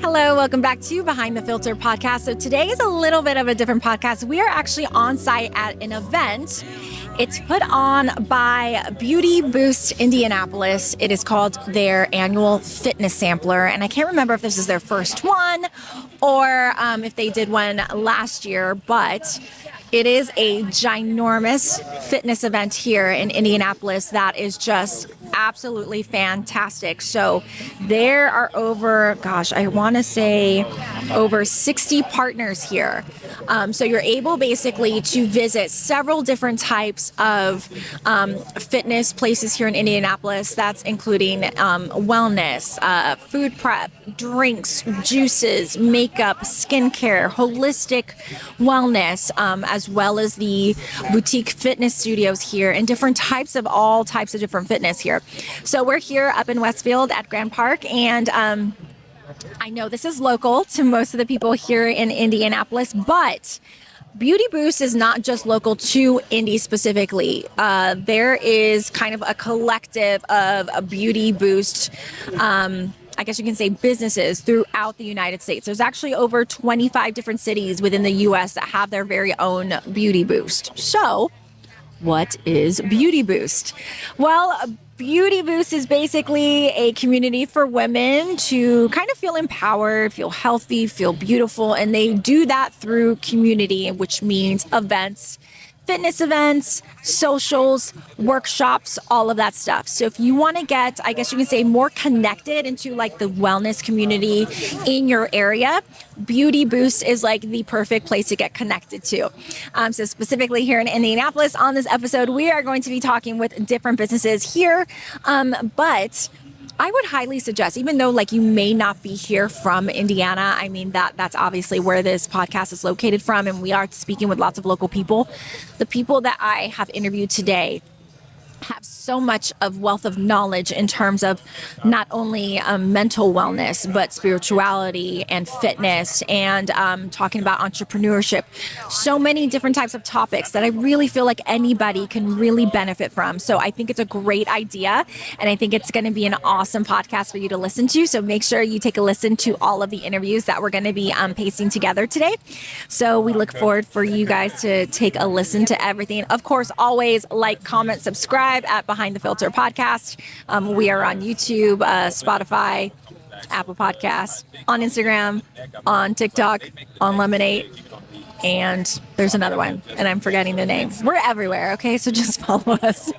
Hello, welcome back to Behind the Filter podcast. So today is a little bit of a different podcast. We are actually on site at an event. It's put on by Beauty Boost Indianapolis. It is called their annual fitness sampler. And I can't remember if this is their first one or if they did one last year, but it is a ginormous fitness event here in Indianapolis that is just absolutely fantastic. So there are over 60 partners here. So you're able basically to visit several different types of fitness places here in Indianapolis. That's including wellness, food prep, drinks, juices, makeup, skincare, holistic wellness, as well as the boutique fitness studios here and different types of different fitness here. So we're here up in Westfield at Grand Park, and I know this is local to most of the people here in Indianapolis, but Beauty Boost is not just local to Indy specifically. There is kind of a collective of a Beauty Boost, I guess you can say, businesses throughout the United States. There's actually over 25 different cities within the U.S. that have their very own Beauty Boost. So what is Beauty Boost? Well, Beauty Boost is basically a community for women to kind of feel empowered, feel healthy, feel beautiful. And they do that through community, which means events, fitness events, socials, workshops, all of that stuff. So if you want to get, I guess you can say, more connected into like the wellness community in your area, Beauty Boost is like the perfect place to get connected to. So specifically here in Indianapolis on this episode, we are going to be talking with different businesses here. But I would highly suggest, even though like you may not be here from Indiana, I mean, that's obviously where this podcast is located from, and we are speaking with lots of local people. The people that I have interviewed today have so much of wealth of knowledge in terms of not only mental wellness, but spirituality and fitness and talking about entrepreneurship. So many different types of topics that I really feel like anybody can really benefit from. So I think it's a great idea, and I think it's going to be an awesome podcast for you to listen to. So make sure you take a listen to all of the interviews that we're going to be pasting together today. So we look forward for you guys to take a listen to everything. Of course, always like, comment, subscribe at Behind the Filter podcast. We are on YouTube, Spotify, Apple Podcasts, on Instagram, on TikTok, on Lemonade, and there's another one, and I'm forgetting the name. We're everywhere, okay? So just follow us.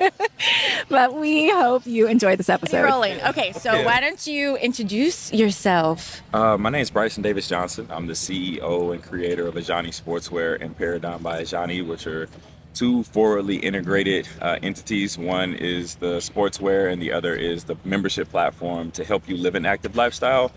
But we hope you enjoy this episode. Rolling. Okay, so why don't you introduce yourself? My name is Bryson Davis Johnson. I'm the CEO and creator of Ajani Sportswear and Paradigm by Ajani, which are two forwardly integrated entities. One is the sportswear and the other is the membership platform to help you live an active lifestyle.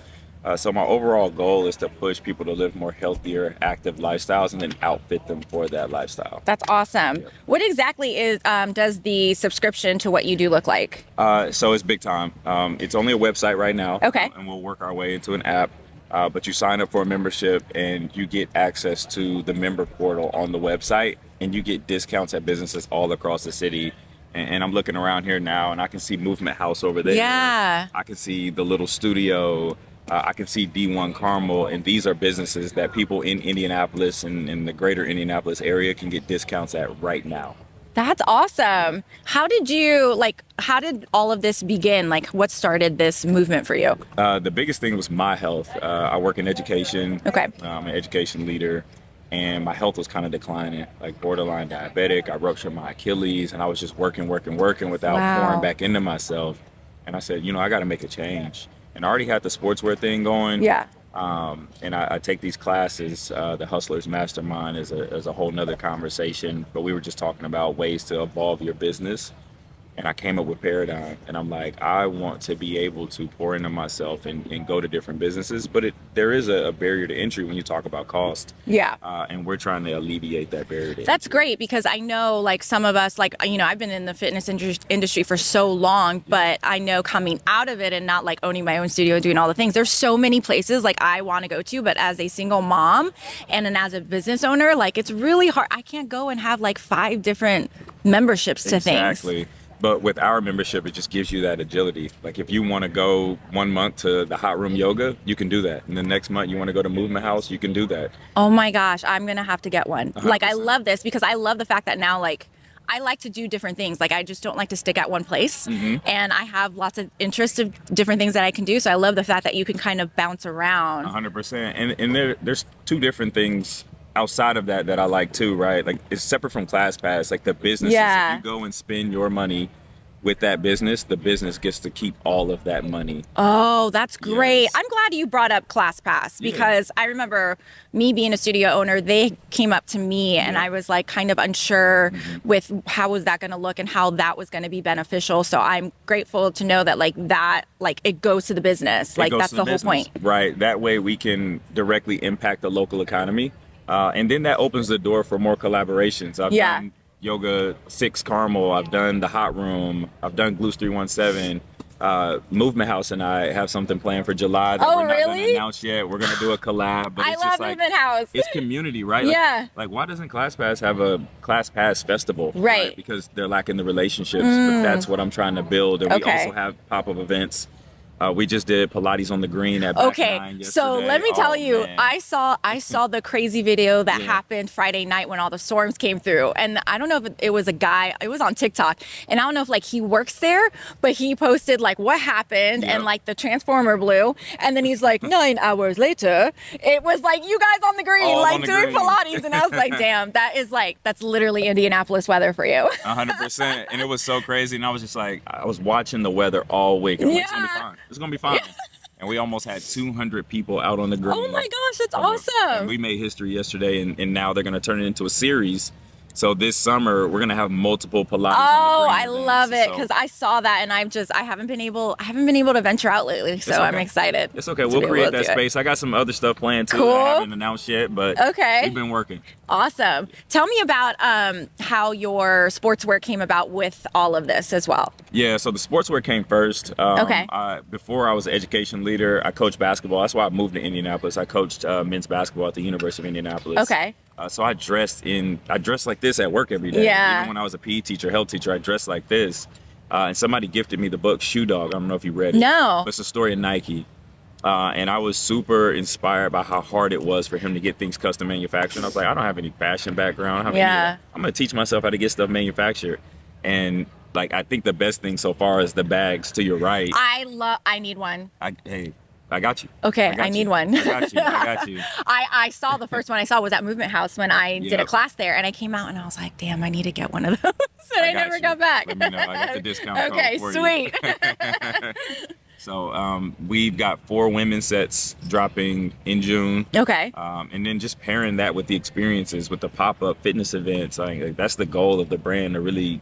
So my overall goal is to push people to live more healthier, active lifestyles and then outfit them for that lifestyle. That's awesome. Yeah. What exactly is does the subscription to what you do look like? So it's big time. It's only a website right now. Okay. And we'll work our way into an app. But you sign up for a membership and you get access to the member portal on the website, and you get discounts at businesses all across the city. And I'm looking around here now, and I can see Movement House over there. Yeah. I can see the Little Studio. I can see D1 Carmel, and these are businesses that people in Indianapolis and in the greater Indianapolis area can get discounts at right now. That's awesome. How did all of this begin? Like, what started this movement for you? The biggest thing was my health. I work in education. Okay. I'm an education leader, and my health was kind of declining, like borderline diabetic. I ruptured my Achilles, and I was just working without pouring back into myself. And I said, I got to make a change. And I already had the sportswear thing going. Yeah. And I take these classes. The Hustlers Mastermind is a whole nother conversation, but we were just talking about ways to evolve your business. And I came up with Paradigm, and I'm like, I want to be able to pour into myself and go to different businesses, but there is a barrier to entry when you talk about cost. Yeah. And we're trying to alleviate that barrier to That's entry. Great, because I know like some of us, like, I've been in the fitness industry for so long, but I know coming out of it and not like owning my own studio and doing all the things, there's so many places like I want to go to, but as a single mom and as a business owner, like it's really hard. I can't go and have like 5 different memberships to things. Exactly. But with our membership, it just gives you that agility. Like if you want to go 1 month to the hot room yoga, you can do that. And the next month you want to go to movement house, you can do that. Oh my gosh, I'm gonna have to get one. Like I 100%. love this because I love the fact that now like I like to do different things. Like I just don't like to stick at one place. And I have lots of interest of different things that I can do. So I love the fact that you can kind of bounce around. 100%. And there's two different things outside of that I like too, right? Like it's separate from ClassPass. Like the businesses, Yeah. if you go and spend your money with that business, the business gets to keep all of that money. Oh, that's great. Yes. I'm glad you brought up ClassPass because I remember me being a studio owner, they came up to me and I was like kind of unsure with how was that going to look and how that was going to be beneficial. So I'm grateful to know that like it goes to the business. Like that's the whole point. Right. That way we can directly impact the local economy. And then that opens the door for more collaborations. I've done Yoga 6 Carmel, I've done the Hot Room, I've done Glutes 317. Movement House and I have something planned for July that we're not going to announce yet. We're going to do a collab, but I it's love just like Movement House. It's community, right? Yeah. Like why doesn't ClassPass have a ClassPass festival? Right. Because they're lacking the relationships. But that's what I'm trying to build. And we also have pop-up events. We just did Pilates on the Green at Back 9 yesterday. So let me tell you, man. I saw the crazy video that happened Friday night when all the storms came through. And I don't know if it was a guy, it was on TikTok. And I don't know if like he works there, but he posted like what happened and like the transformer blew. And then he's like 9 hours later, it was like you guys on the green, All like on the doing green. Pilates. And I was like, damn, that's literally Indianapolis weather for you. 100%. And it was so crazy. And I was just like, I was watching the weather all week. I'm like, it's going to be fine. It's going to be fine. And we almost had 200 people out on the green. Oh my gosh, that's awesome. And we made history yesterday, and now they're going to turn it into a series. So this summer, we're going to have multiple Pilates. Oh, on the I green love it events. because I saw that and I haven't been able to venture out lately. So I'm excited. It's okay. We'll create that space. I got some other stuff planned too. Cool. I haven't announced yet, but we've been working. Awesome. Tell me about how your sportswear came about with all of this as well. Yeah, so the sportswear came first. Before I was an education leader, I coached basketball. That's why I moved to Indianapolis. I coached men's basketball at the University of Indianapolis. Okay. So I dressed like this at work every day. Yeah. Even when I was a PE teacher, health teacher, I dressed like this. And somebody gifted me the book Shoe Dog. I don't know if you read it. No. But it's a story of Nike. And I was super inspired by how hard it was for him to get things custom manufactured. And I was like, I don't have any fashion background. I'm going to teach myself how to get stuff manufactured. And like, I think the best thing so far is the bags to your right. I need one. I got you. Okay, I need one. I got you. I saw the first one I saw was at Movement House when I did a class there, and I came out and I was like, damn, I need to get one of those. And I never got back. Let me know. I got the discount code Okay, for sweet. you. So we've got 4 women's sets dropping in June. Okay. And then just pairing that with the experiences, with the pop-up fitness events. Like that's the goal of the brand, to really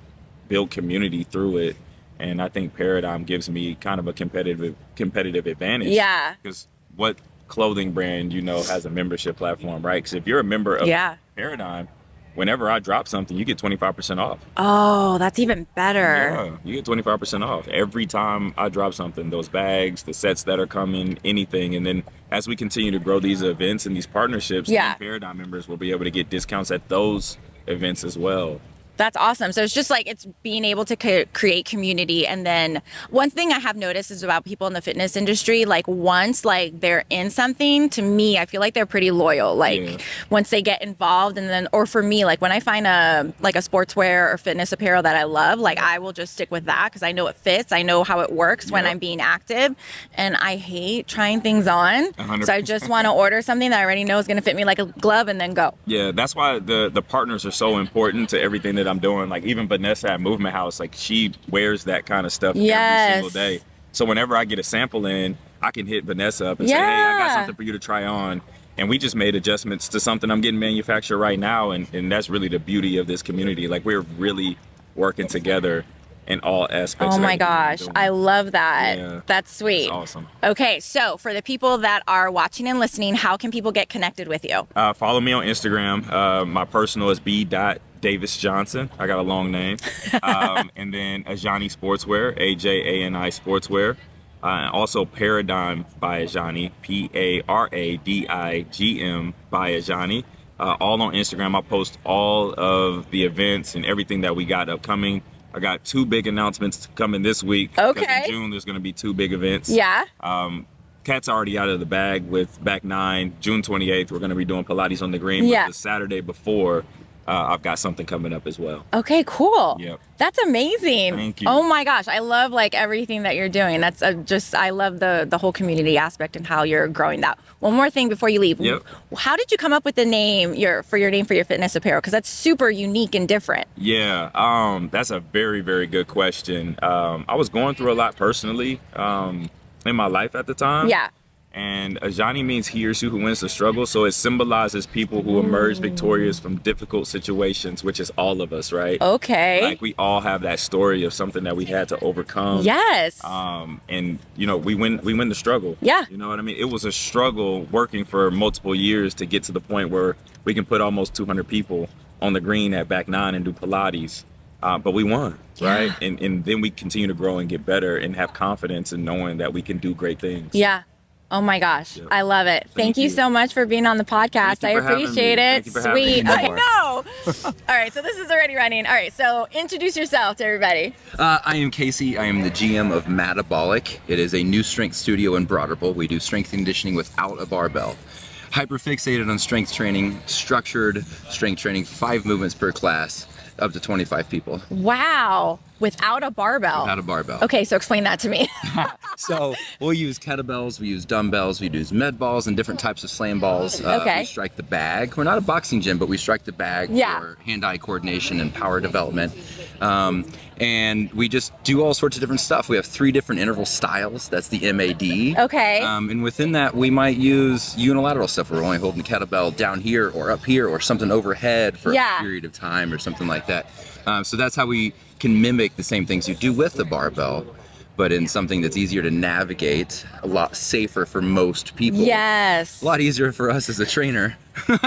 build community through it. And I think Paradigm gives me kind of a competitive advantage. Yeah. Because what clothing brand, has a membership platform, right? Because if you're a member of Paradigm, whenever I drop something, you get 25% off. Oh, that's even better. Yeah, you get 25% off every time I drop something. Those bags, the sets that are coming, anything. And then as we continue to grow these events and these partnerships, then Paradigm members will be able to get discounts at those events as well. That's awesome. So it's just like it's being able to create community. And then one thing I have noticed is about people in the fitness industry, like once like they're in something, to me, I feel like they're pretty loyal. Like once they get involved, and then, or for me, like when I find a sportswear or fitness apparel that I love, like I will just stick with that because I know it fits. I know how it works when I'm being active, and I hate trying things on. 100%. So I just want to order something that I already know is going to fit me like a glove and then go. Yeah, that's why the partners are so important to everything that I'm doing. Like even Vanessa at Movement House, like she wears that kind of stuff every single day. So whenever I get a sample in, I can hit Vanessa up and say, hey, I got something for you to try on. And we just made adjustments to something I'm getting manufactured right now. And that's really the beauty of this community. Like we're really working together in all aspects. Oh my gosh, I love that. Yeah. That's sweet. It's awesome. Okay, so for the people that are watching and listening, how can people get connected with you? Follow me on Instagram. My personal is b.davisjohnson. I got a long name. And then Ajani Sportswear, AJANI Sportswear. Also Paradigm by Ajani, PARADIGM by Ajani. All on Instagram. I post all of the events and everything that we got upcoming. I got 2 big announcements coming this week. 'Cause Okay. in June, there's going to be 2 big events. Yeah. Cat's already out of the bag with Back 9. June 28th, we're going to be doing Pilates on the green. Yeah. But the Saturday before, I've got something coming up as well. Okay, cool. Yep. That's amazing. Thank you. Oh my gosh, I love like everything that you're doing. That's I love the whole community aspect and how you're growing that. One more thing before you leave. Yep. How did you come up with the name for your fitness apparel? Because that's super unique and different. Yeah, that's a very, very good question. I was going through a lot personally in my life at the time. Yeah. And Ajani means he or she who wins the struggle. So it symbolizes people who emerge victorious from difficult situations, which is all of us, right? Okay. Like we all have that story of something that we had to overcome. Yes. And you know, we win the struggle. Yeah. You know what I mean? It was a struggle working for multiple years to get to the point where we can put almost 200 people on the green at Back 9 and do Pilates. But we won, right? And then we continue to grow and get better and have confidence in knowing that we can do great things. Yeah. Oh my gosh, Yep. I love it. Thank you so much for being on the podcast. Thank you I for having appreciate me. it. Thank you for having me Sweet. more. I know. All right, so this is already running. All right, so introduce yourself to everybody. I am Casey. I am the GM of Metabolic. It is a new strength studio in Broderville. We do strength conditioning without a barbell. Hyperfixated on strength training, structured strength training, 5 movements per class, up to 25 people Wow, without a barbell. without a barbell. Okay, so explain that to me. So we'll use kettlebells, we use dumbbells, we use med balls and different types of slam balls. Okay. We strike the bag. We're not a boxing gym, but we strike the bag Yeah. for hand-eye coordination and power development. And we just do all sorts of different stuff. We have 3 different interval styles. That's the MAD. Okay. And within that, we might use unilateral stuff. We're only holding the kettlebell down here or up here or something overhead for Yeah. a period of time or something like that. So that's how we can mimic the same things you do with the barbell, but in something that's easier to navigate, a lot safer for most people. Yes. A lot easier for us as a trainer. to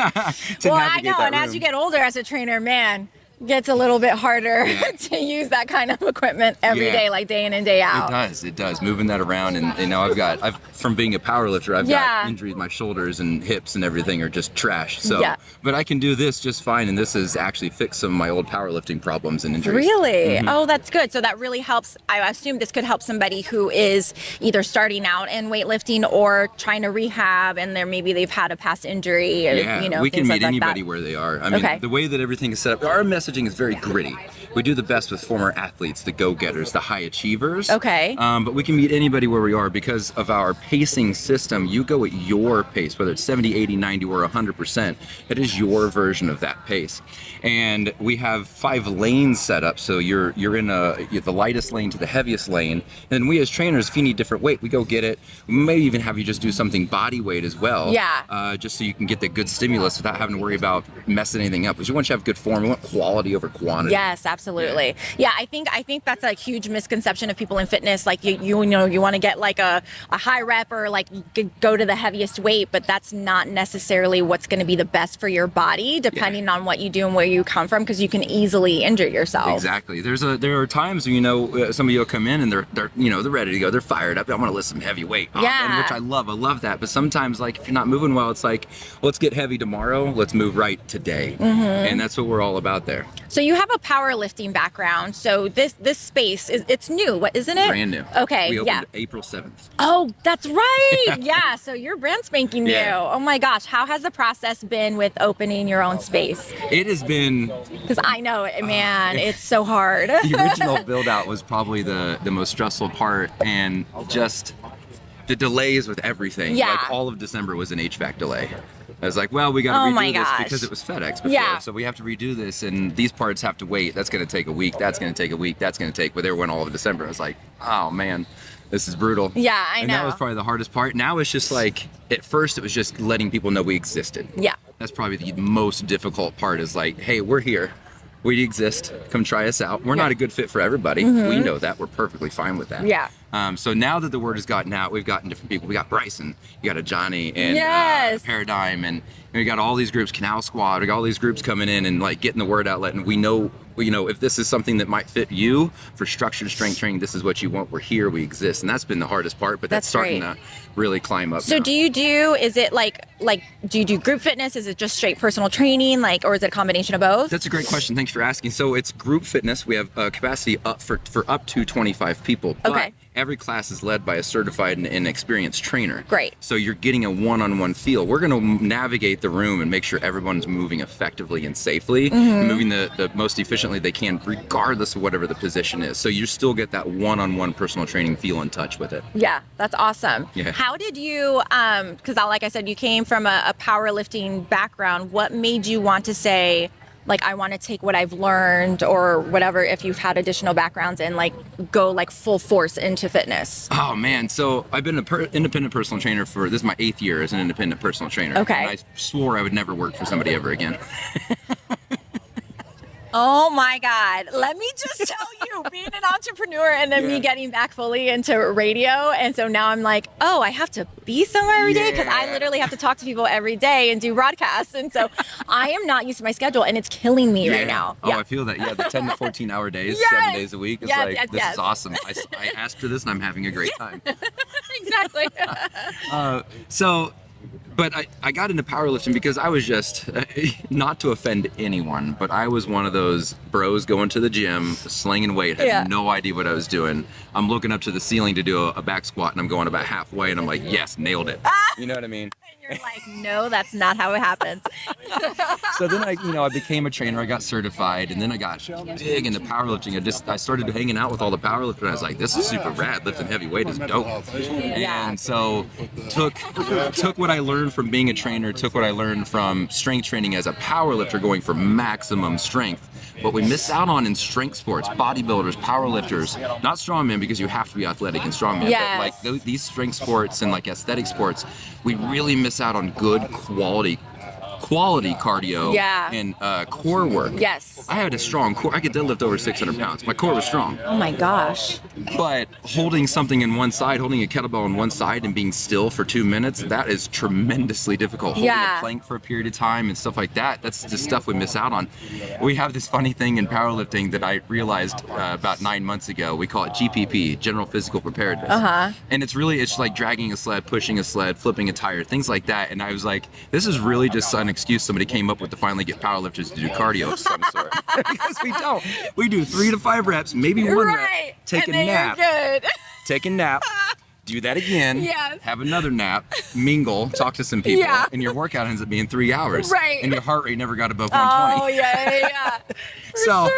Well, I navigate know, that and as room. you get older as a trainer, man, gets a little bit harder to use that kind of equipment every Yeah. day, like day in and day out. It does. Moving that around, and you know, I've from being a power lifter, I've Yeah. got injuries. My shoulders and hips and everything are just trash. So, Yeah. but I can do this just fine, and this has actually fixed some of my old powerlifting problems and injuries. Really? Oh, that's good. So that really helps. I assume this could help somebody who is either starting out in weightlifting or trying to rehab, and maybe they've had a past injury. Or, Yeah, you know, we can things meet like anybody that. where they are. I mean, Okay. the way that everything is set up, our messaging is very gritty. We do the best with former athletes, the go-getters, the high achievers. Okay. But we can meet anybody where we are because of our pacing system. You go at your pace, whether it's 70, 80, 90, or 100%. It is your version of that pace. And we have 5 lanes set up, so you're in the lightest lane to the heaviest lane. And we as trainers, if you need different weight, we go get it. We may even have you just do something body weight as well. Yeah. Just so you can get the good stimulus without having to worry about messing anything up. Because you want you to have good form. We want quality over quantity. Yes, absolutely. Yeah, I think that's a huge misconception of people in fitness. Like you know, you want to get like a high rep or like go to the heaviest weight, but that's not necessarily what's going to be the best for your body, depending on what you do and where you come from, because you can easily injure yourself. Exactly. There are times when, you know, somebody will come in and they're you know, they're ready to go. They're fired up. I want to lift some heavy weight. Yeah. Which I love that. But sometimes, like, if you're not moving well, it's like, let's get heavy tomorrow. Let's move right today. And that's what we're all about there. So you have a powerlifting background. So this space it's new, what isn't it? Brand new. Okay, We opened yeah. April 7th. Oh, that's right. Yeah, so you're brand spanking new. Yeah. Oh my gosh, how has the process been with opening your own space? It has been, Because I know it, man, it's so hard. the original build out was probably the most stressful part, and just the delays with everything. Yeah. Like all of December was an HVAC delay. I was like, well, we got to Oh redo my this gosh. because it was FedEx before. Yeah. So we have to redo this, and these parts have to wait. That's going to take a week. That's going to take a week. That's going to take. But they went all of December. I was like, oh man, this is brutal. Yeah, I And know. that was probably the hardest part. Now it's just like, at first it was just letting people know we existed. Yeah. That's probably the most difficult part. Is like, hey, we're here. We exist. Come try us out. We're not a good fit for everybody. We know that. We're perfectly fine with that. Yeah. So now that the word has gotten out, we've gotten different people. We got Bryson, you got a Johnny, and Yes. Paradigm, and we got all these groups, Canal Squad. We got all these groups coming in and like getting the word out, letting we know you know, if this is something that might fit you for structured strength training, this is what you want. We're here, we exist. And that's been the hardest part, but that's starting great. to really climb up So now. is it like do you do group fitness? Is it just straight personal training, like, or is it a combination of both? That's a great question. Thanks for asking. So it's group fitness. We have capacity up for up to 25 people. But Okay. every class is led by a certified and experienced trainer. Great. So you're getting a one-on-one feel. We're going to navigate the room and make sure everyone's moving effectively and safely, moving the most efficiently they can, regardless of whatever the position is. So you still get that one-on-one personal training feel and touch with it. Yeah, that's awesome. Yeah. How did you, because like I said, you came from a powerlifting background. What made you want to say, like, I want to take what I've learned or whatever, if you've had additional backgrounds, and like go like full force into fitness? Oh man, so I've been an independent personal trainer this is my 8th year as an independent personal trainer. Okay. And I swore I would never work for somebody ever again. Oh my God. Let me just tell you, being an entrepreneur and then me getting back fully into radio. And so now I'm like, oh, I have to be somewhere every day, because I literally have to talk to people every day and do broadcasts. And so I am not used to my schedule, and it's killing me right now. Oh, I feel that. Yeah, the 10 to 14 hour days, Yes. 7 days a week. It's Yes, like, yes, this yes. is awesome. I asked for this and I'm having a great time. Exactly. But I got into powerlifting because I was just, not to offend anyone, but I was one of those bros going to the gym, slinging weight, had no idea what I was doing. I'm looking up to the ceiling to do a back squat, and I'm going about halfway, and I'm like, yes, nailed it. You know what I mean? And you're like, no, that's not how it happens. So then I became a trainer. I got certified, and then I got big into powerlifting. I started hanging out with all the powerlifters, and I was like, this is super rad. Lifting heavy weight is dope. And so took what I learned from being a trainer, took what I learned from strength training as a powerlifter, going for maximum strength. What we miss out on in strength sports, bodybuilders, powerlifters, not strongmen, because you have to be athletic in strongman, Yes. but like these strength sports and like aesthetic sports, we really miss out on good quality cardio and core work. Yes. I had a strong core. I could deadlift over 600 pounds. My core was strong. Oh my gosh. But holding something in one side, holding a kettlebell on one side and being still for 2 minutes, that is tremendously difficult. Holding a plank for a period of time and stuff like that, that's the stuff we miss out on. We have this funny thing in powerlifting that I realized about 9 months ago. We call it GPP, General Physical Preparedness. And it's like dragging a sled, pushing a sled, flipping a tire, things like that. And I was like, this is really just an excuse somebody came up with to finally get powerlifters to do cardio of some sort. Because we don't. We do 3 to 5 reps, maybe one rep, take a nap, take a nap, do that again, have another nap, mingle, talk to some people, and your workout ends up being 3 hours. And your heart rate never got above 120. Oh, yeah. So,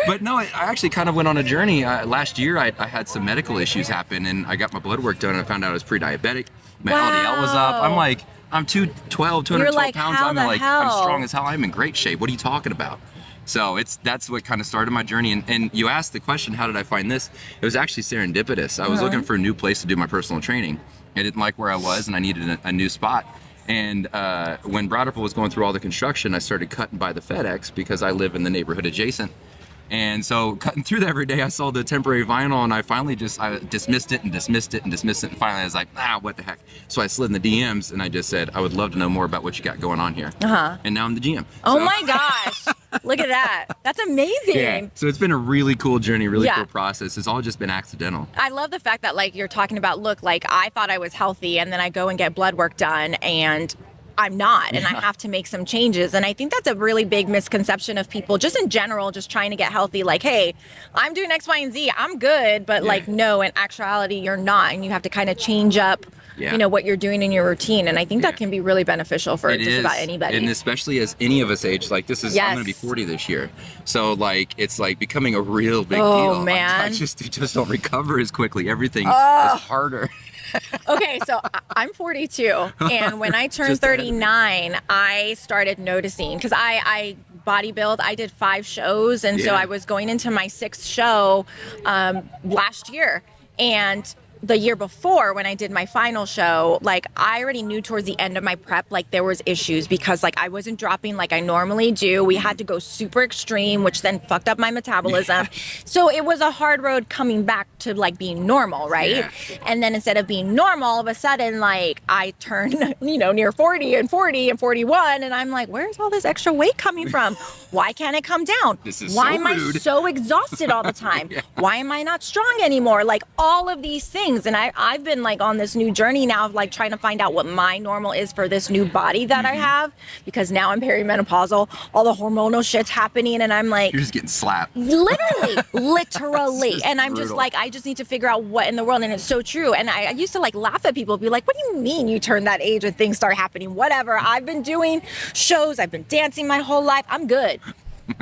but no, I actually kind of went on a journey. Last year, I had some medical issues happen, and I got my blood work done, and I found out I was pre-diabetic. My LDL was up. I'm like, I'm 212 like, pounds. how I'm the like, hell? I'm strong as hell. I'm in great shape. What are you talking about? So that's what kind of started my journey. And you asked the question, how did I find this? It was actually serendipitous. I was looking for a new place to do my personal training. I didn't like where I was, and I needed a new spot. And when Broderpool was going through all the construction, I started cutting by the FedEx because I live in the neighborhood adjacent. And so cutting through that every day, I saw the temporary vinyl, and I finally I dismissed it and dismissed it and dismissed it. And finally I was like, what the heck? So I slid in the DMs and I just said, I would love to know more about what you got going on here. And now I'm the GM. Oh my gosh. Look at that. That's amazing. Yeah. So it's been a really cool journey, really cool process. It's all just been accidental. I love the fact that, like, you're talking about, look, like, I thought I was healthy, and then I go and get blood work done, and I'm not, and I have to make some changes. And I think that's a really big misconception of people just in general, just trying to get healthy. Like, hey, I'm doing X, Y, and Z. I'm good. But like, no, in actuality, you're not. And you have to kind of change up, what you're doing in your routine. And I think that can be really beneficial for just about anybody. And especially as any of us age, like I'm going to be 40 this year. So like, it's like becoming a real big deal. Oh, man. I just don't recover as quickly. Everything is harder. Okay, so I'm 42, and when I turned 39, I started noticing, because I bodybuild. I did 5 shows, and so I was going into my 6th show last year, and the year before when I did my final show, like I already knew towards the end of my prep, like there was issues because like I wasn't dropping like I normally do. We had to go super extreme, which then fucked up my metabolism. So it was a hard road coming back to like being normal, right? Yeah. And then instead of being normal, all of a sudden, like I turned, near 40 and 41, and I'm like, where's all this extra weight coming from? Why can't it come down? This is Why so am I rude. so exhausted all the time? Why am I not strong anymore? Like all of these things. And I've been like on this new journey now of like trying to find out what my normal is for this new body that I have, because now I'm perimenopausal, all the hormonal shit's happening, and I'm like, You're just getting slapped. literally. And I'm just brutal. like, I just need to figure out what in the world. And it's so true. And I used to like laugh at people, be like, what do you mean you turn that age and things start happening? Whatever. I've been doing shows, I've been dancing my whole life. I'm good.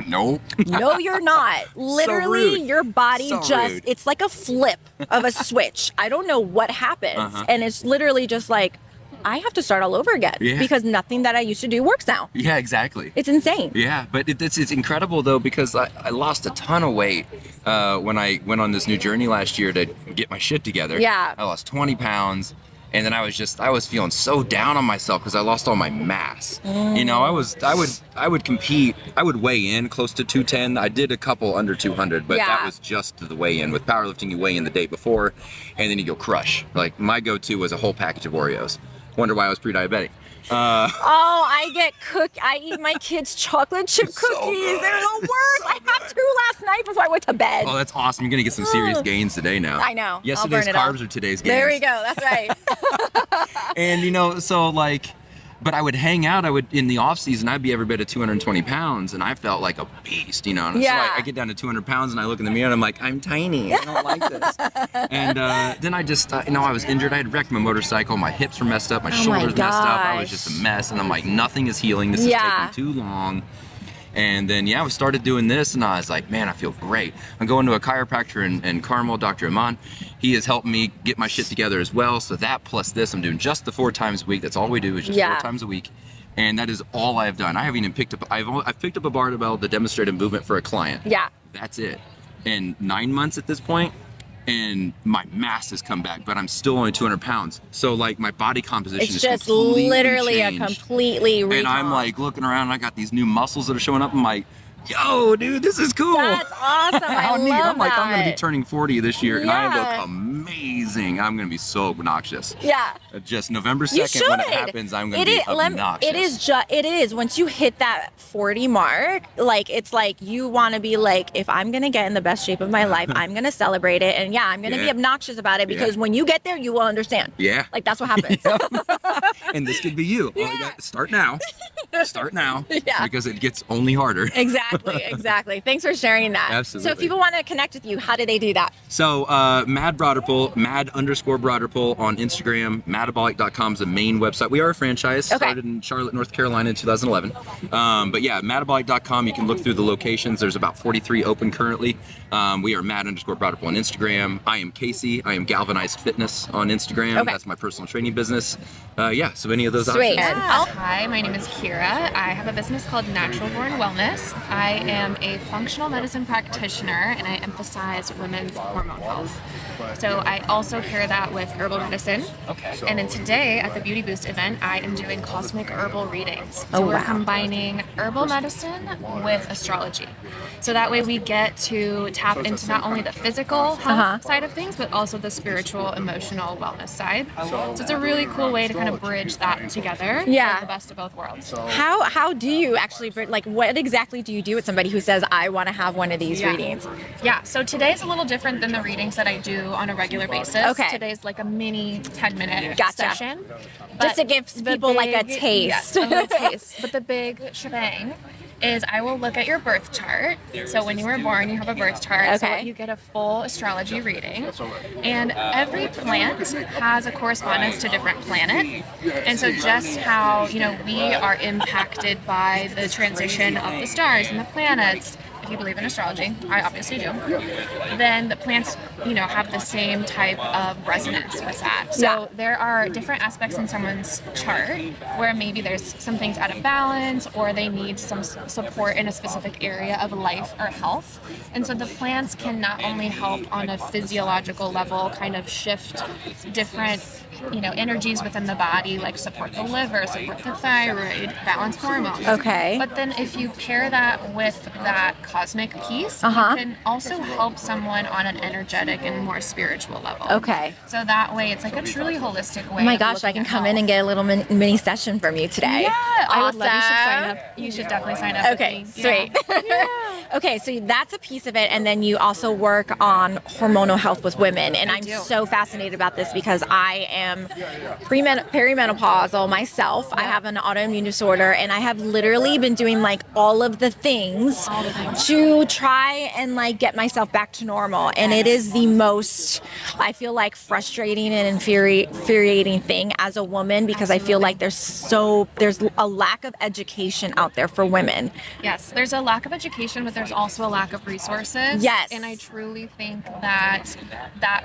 No. No, you're not. Literally, rude. your body So just, rude. it's like a flip of a switch. I don't know what happens. And it's literally just like, I have to start all over again Yeah. because nothing that I used to do works now. Yeah, exactly. It's insane. Yeah, but it's incredible though, because I lost a ton of weight when I went on this new journey last year to get my shit together. Yeah. I lost 20 pounds. And then I was feeling so down on myself because I lost all my mass. I would compete. I would weigh in close to 210. I did a couple under 200, but that was just the weigh in. With powerlifting, you weigh in the day before, and then you go crush. Like my go-to was a whole package of Oreos. Wonder why I was pre-diabetic. I eat my kids' chocolate chip So cookies. good. They're the worst. I had 2 last night before I went to bed. Oh, that's awesome. You're gonna get some serious gains today now. I know. I'll Yesterday's burn it carbs off. are today's gains. There we go. That's right. And so like, but I would hang out. I would in the off season. I'd be every bit of 220 pounds, and I felt like a beast. And so I get down to 200 pounds, and I look in the mirror, and I'm like, I'm tiny. I don't like this. And then I just, I was injured. I had wrecked my motorcycle. My hips were messed up. My shoulders messed up. I was just a mess. And I'm like, nothing is healing. This is taking too long. And then, we started doing this, and I was like, man, I feel great. I'm going to a chiropractor in Carmel, Dr. Iman. He has helped me get my shit together as well. So that plus this, I'm doing just the 4 times a week. That's all we do is just 4 times a week. And that is all I've done. I haven't even picked up, I've picked up a barbell to demonstrate a movement for a client. Yeah. That's it. And 9 months at this point, and my mass has come back, but I'm still only 200 pounds. So like my body composition It's is just completely literally changed. a completely recon. And I'm like looking around, and I got these new muscles that are showing up. I'm like, yo, dude, this is cool. That's awesome. How I neat. love I'm like, I'm gonna be that. turning 40 this year, and I Yeah. look amazing. I'm gonna be so obnoxious. Yeah. Just November You 2nd, when it should. happens, I'm gonna be obnoxious. It is. Once you hit that 40 mark, like it's like you want to be like, if I'm gonna get in the best shape of my life, I'm gonna celebrate it, and I'm gonna be obnoxious about it because when you get there, you will understand. Yeah. Like that's what happens. And this could be you. All you got, start now. Start now. Yeah. Because it gets only harder. Exactly. Thanks for sharing that. Absolutely. So if people want to connect with you, how do they do that? So Mad Broderpool, Mad_Broderpool on Instagram. Madabolic.com is the main website. We are a franchise. Okay. Started in Charlotte, North Carolina in 2011. But Madabolic.com, you can look through the locations. There's about 43 open currently. We are Mad_Broderpool on Instagram. I am Casey. I am Galvanized Fitness on Instagram. Okay. That's my personal training business. So any of those Sweet. options. Hi, my name is Kira. I have a business called Natural Born Wellness. I am a functional medicine practitioner, and I emphasize women's hormone health. So I also pair that with herbal medicine. And then today at the Beauty Boost event, I am doing cosmic herbal readings. So we're combining herbal medicine with astrology. So that way we get to tap into not only the physical health side of things, but also the spiritual, emotional wellness side. So it's a really cool way to kind of bridge that together. Yeah. The best of both worlds. How do you actually, like, what exactly do you do with somebody who says, I want to have one of these readings? Yeah, so today's a little different than the readings that I do on a regular basis. Okay. Today's like a mini 10-minute Gotcha. session. Just to give the people like a big- taste. Yes, a little taste. But the big shebang is I will look at your birth chart. So when you were born, you have a birth chart. So Okay. you get a full astrology reading. And every plant has a correspondence to different planet. And so just how, we are impacted by the transition of the stars and the planets, if you believe in astrology, I obviously do, then the plants, have the same type of resonance with that. So there are different aspects in someone's chart where maybe there's some things out of balance, or they need some support in a specific area of life or health. And so the plants can not only help on a physiological level kind of shift different energies within the body, like support the liver, support the thyroid, balance hormones. Okay. But then if you pair that with that cosmic piece, you can also help someone on an energetic and more spiritual level. Okay. So that way, it's like a truly holistic way. Oh my gosh, I can come in and get a little mini session from you today. Yeah, I would love. You should Awesome. sign up. You should definitely sign up. Okay, with me. sweet. Yeah. Okay, so that's a piece of it, and then you also work on hormonal health with women, and I'm do. so fascinated about this because I am perimenopausal myself. I have an autoimmune disorder, and I have literally been doing like all of the things to try and like get myself back to normal, and it is the most, I feel like, frustrating and infuriating thing as a woman, because I feel like there's a lack of education out there for women. Yes, there's a lack of education, but there's also a lack of resources. Yes. And I truly think that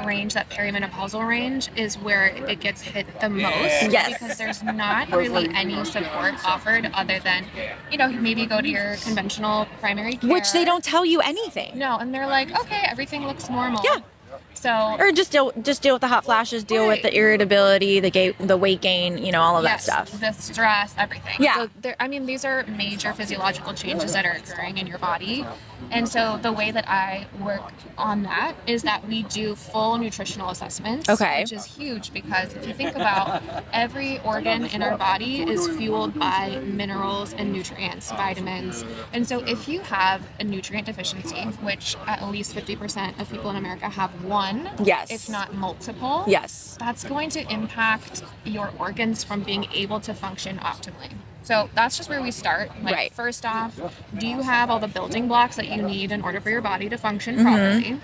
range, that perimenopausal range, is where it gets hit the most. Yes. Because there's not really any support offered other than, maybe go to your conventional primary care. Which they don't tell you anything. No, and they're like, okay, everything looks normal. Yeah. So, or just deal with the hot flashes, deal with the irritability, the weight gain, all of that stuff. The stress, everything. Yeah. So these are major physiological changes that are occurring in your body. And so the way that I work on that is that we do full nutritional assessments. Okay. Which is huge, because if you think about every organ in our body is fueled by minerals and nutrients, vitamins. And so if you have a nutrient deficiency, which at least 50% of people in America have one, Yes. if not multiple, Yes. that's going to impact your organs from being able to function optimally. So that's just where we start. Right. First off, do you have all the building blocks that you need in order for your body to function properly?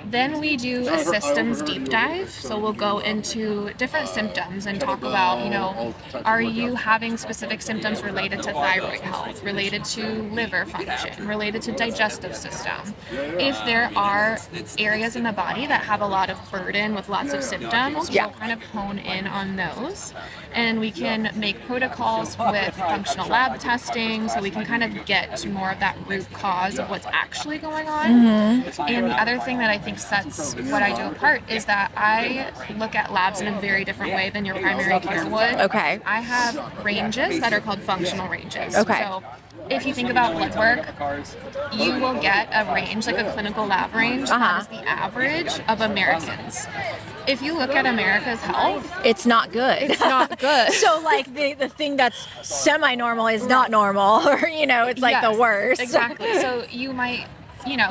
Then we do a systems deep dive. So we'll go into different symptoms and talk about, are you having specific symptoms related to thyroid health, related to liver function, related to digestive system? If there are areas in the body that have a lot of burden with lots of symptoms, we'll kind of hone in on those. And we can make protocols with functional lab testing, so we can kind of get to more of that root cause of what's actually going on. And the other thing that I think sets what I do apart is that I look at labs in a very different way than your primary care would. Okay. I have ranges that are called functional ranges. Okay. So if you think about blood work, you will get a range, like a clinical lab range, that is the average of Americans. If you look at America's health, it's not good. It's not good. So like the thing that's semi-normal is not normal, or it's like the worst. Exactly. So you might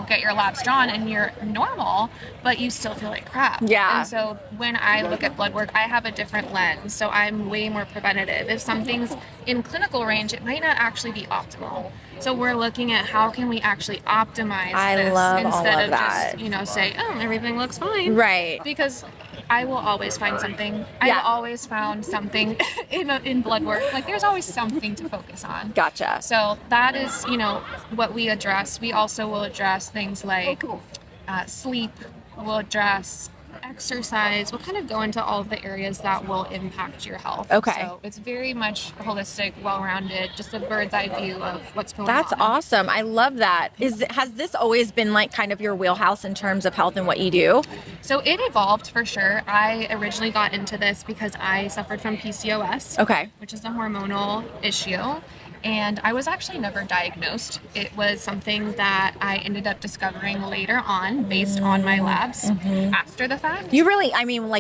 get your labs drawn and you're normal, but you still feel like crap. Yeah. And so when I look at blood work, I have a different lens. So I'm way more preventative. If something's in clinical range, it might not actually be optimal. So we're looking at how can we actually optimize this love instead all of of that. just, say, oh, everything looks fine. Right. Because I will always find something. I've always found something in blood work. Like, there's always something to focus on. Gotcha. So that is, what we address. We also will address things like sleep. We'll address exercise. We'll kind of go into all of the areas that will impact your health. Okay. So it's very much holistic, well-rounded, just a bird's eye view of what's going on. That's awesome. I love that. Has this always been like kind of your wheelhouse in terms of health and what you do? So it evolved for sure. I originally got into this because I suffered from PCOS. Okay. Which is a hormonal issue. And I was actually never diagnosed. It was something that I ended up discovering later on based on my labs after the fact. You really,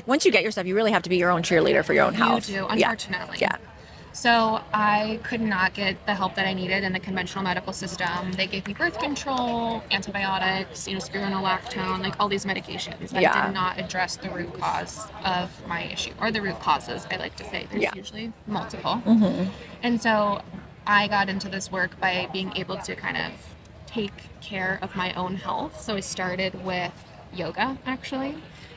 once you get your stuff, you really have to be your own cheerleader for your own health. You do, unfortunately. Yeah. So I could not get the help that I needed in the conventional medical system. They gave me birth control, antibiotics, spironolactone, like all these medications that did not address the root cause of my issue, or the root causes, I like to say. There's usually multiple. And so I got into this work by being able to kind of take care of my own health. So I started with yoga, actually,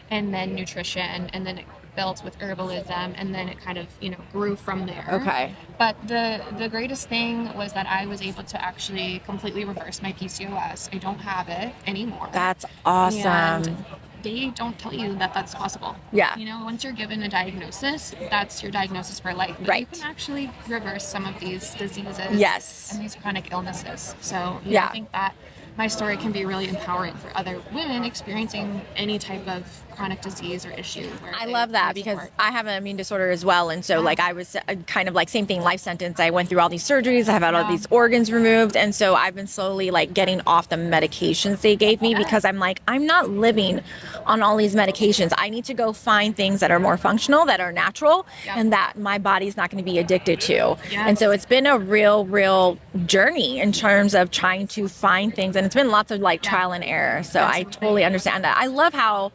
and then nutrition, and then built with herbalism, and then it kind of, grew from there. Okay. But the greatest thing was that I was able to actually completely reverse my PCOS. I don't have it anymore. That's awesome. And they don't tell you that that's possible. Yeah. Once you're given a diagnosis, that's your diagnosis for life. But Right. you can actually reverse some of these diseases. Yes. And these chronic illnesses. So Yeah. I think that my story can be really empowering for other women experiencing any type of chronic disease or issue. I love that because I have an immune disorder as well. And so like I was kind of like same thing, life sentence. I went through all these surgeries. I have had all these organs removed. And so I've been slowly like getting off the medications they gave me because I'm like, I'm not living on all these medications. I need to go find things that are more functional, that are natural, and that my body's not going to be addicted to. And so it's been a real journey in terms of trying to find things. And it's been lots of like trial and error. So I totally understand that. I love how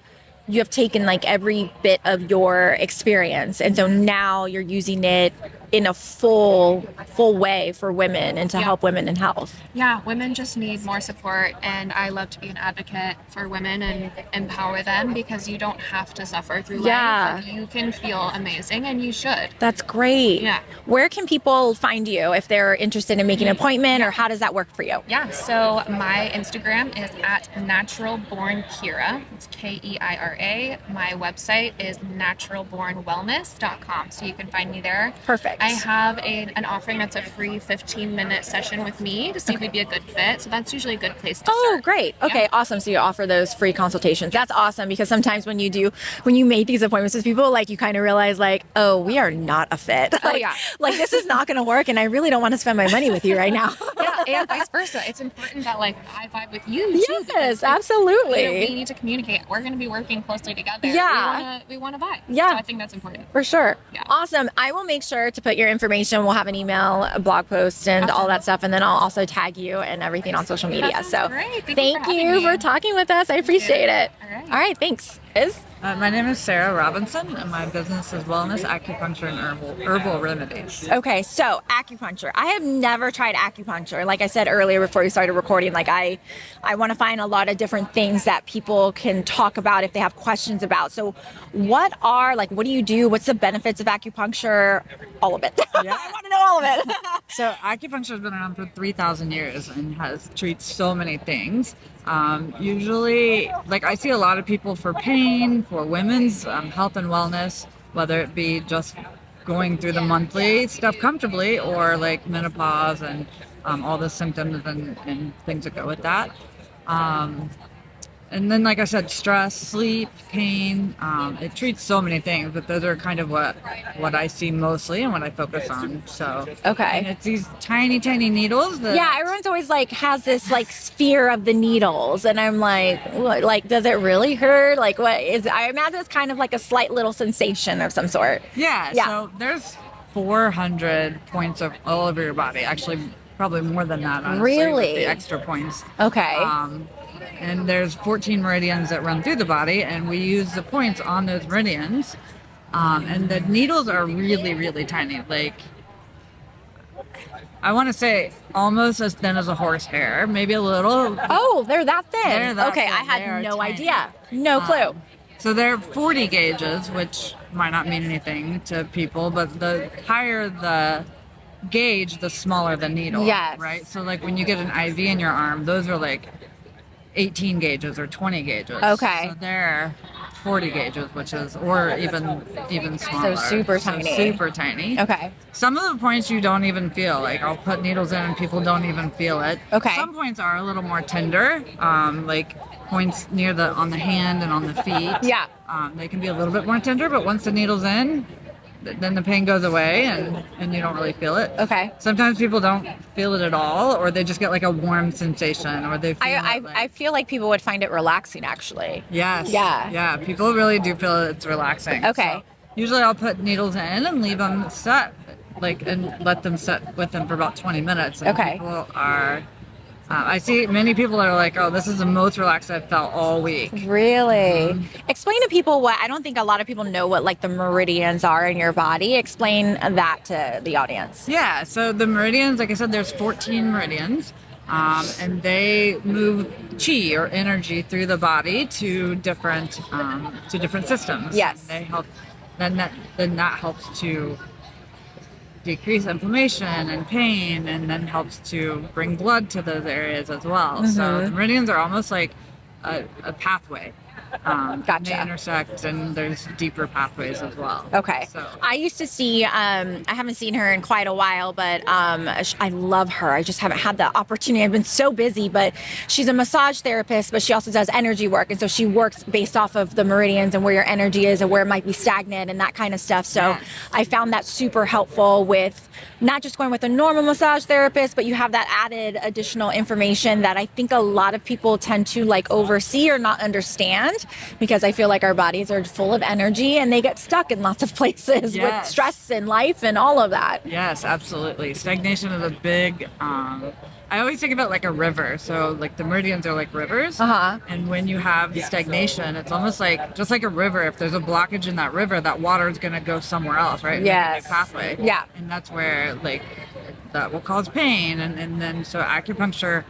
you have taken like every bit of your experience, and so now you're using it in a full way for women and to help women in health. Yeah, women just need more support, and I love to be an advocate for women and empower them because you don't have to suffer through life. Like, you can feel amazing, and you should. That's great. Yeah. Where can people find you if they're interested in making an appointment, or how does that work for you? Yeah, so my Instagram is at naturalbornkira. It's Keira. My website is naturalbornwellness.com, so you can find me there. Perfect. I have an offering that's a free 15-minute session with me to see if we'd be a good fit. So that's usually a good place to start. Great. Okay, awesome. So you offer those free consultations. That's awesome because sometimes when you make these appointments with people, like you kind of realize like, oh, we are not a fit. Like this is not going to work, and I really don't want to spend my money with you right now. And vice versa. It's important that like I vibe with you too. Yes, because, like, absolutely. we need to communicate. We're going to be working closely together. Yeah. We want to vibe. Yeah. So I think that's important. For sure. Yeah. Awesome. I will make sure to put your information. We'll have an email, a blog post, and all that stuff. And then I'll also tag you and everything on social media. That sounds So great. thank for you having for me. talking with us. I appreciate it. All right. All right. Thanks. Is My name is Sarah Robinson, and my business is wellness, acupuncture, and herbal remedies. okay. So acupuncture. I have never tried acupuncture. Like I said earlier before we started recording, like I want to find a lot of different things that people can talk about if they have questions about. So what do you do? What's the benefits of acupuncture? All of it. Yeah. I want to know all of it. So acupuncture has been around for 3,000 years and treats so many things. Usually, like I see a lot of people for pain, for women's health and wellness, whether it be just going through the monthly stuff comfortably or like menopause and all the symptoms and things that go with that. And then, like I said, stress, sleep, pain, it treats so many things, but those are kind of what I see mostly and what I focus on. So, Okay. and it's these tiny, tiny needles that, Yeah, everyone's always like has this like fear of the needles, and I'm like, what, like, does it really hurt? Like, what is? I imagine it's kind of like a slight little sensation of some sort. yeah, Yeah. so there's 400 points of all over your body, actually probably more than that, honestly, with Really? the extra points. Okay. And there's 14 meridians that run through the body, and we use the points on those meridians. And the needles are really, really tiny. Like, I want to say almost as thin as a horse hair, maybe a little. Oh, they're that thin. They're that okay, thin. I They had are no tiny. idea. No clue. So they're 40 gauges, which might not mean anything to people, but the higher the gauge, the smaller the needle. Yes. Right? So like when you get an IV in your arm, those are like 18 gauges or 20 gauges. Okay. So they're 40 gauges, which is, or even smaller. super tiny. Super tiny. Okay. Some of the points you don't even feel. Like I'll put needles in and people don't even feel it. Okay. Some points are a little more tender, like points on the hand and on the feet. Yeah. They can be a little bit more tender, but once the needle's in, then the pain goes away and you don't really feel it. Okay. Sometimes people don't feel it at all, or they just get like a warm sensation, or they feel I feel like people would find it relaxing, actually. Yes. Yeah. Yeah. People really do feel it's relaxing. Okay. So usually I'll put needles in and leave them set, and let them set with them for about 20 minutes. And Okay. people are, I see many people that are like, oh, this is the most relaxed I've felt all week. Really? Explain to people what, I don't think a lot of people know what like the meridians are in your body. Explain that to the audience. Yeah. So the meridians, like I said, there's 14 meridians. And they move chi or energy through the body to different systems. Yes. They then that helps to decrease inflammation and pain, and then helps to bring blood to those areas as well. So the meridians are almost like a pathway. Gotcha. They intersect, and there's deeper pathways as well. Okay. So I used to see, I haven't seen her in quite a while, but I love her. I just haven't had the opportunity. I've been so busy, but she's a massage therapist, but she also does energy work. And so she works based off of the meridians and where your energy is and where it might be stagnant and that kind of stuff. So Yes. I found that super helpful with not just going with a normal massage therapist, but you have that added additional information that I think a lot of people tend to like oversee or not understand, because I feel like our bodies are full of energy and they get stuck in lots of places with Yes. stress in life and all of that. yes, absolutely. Stagnation is a big. I always think about like a river. So like the meridians are like rivers. And when you have stagnation, it's almost like just like a river. If there's a blockage in that river, that water is going to go somewhere else, right? Yes. Make a pathway. Yeah. And that's where like that will cause pain. And then so acupuncture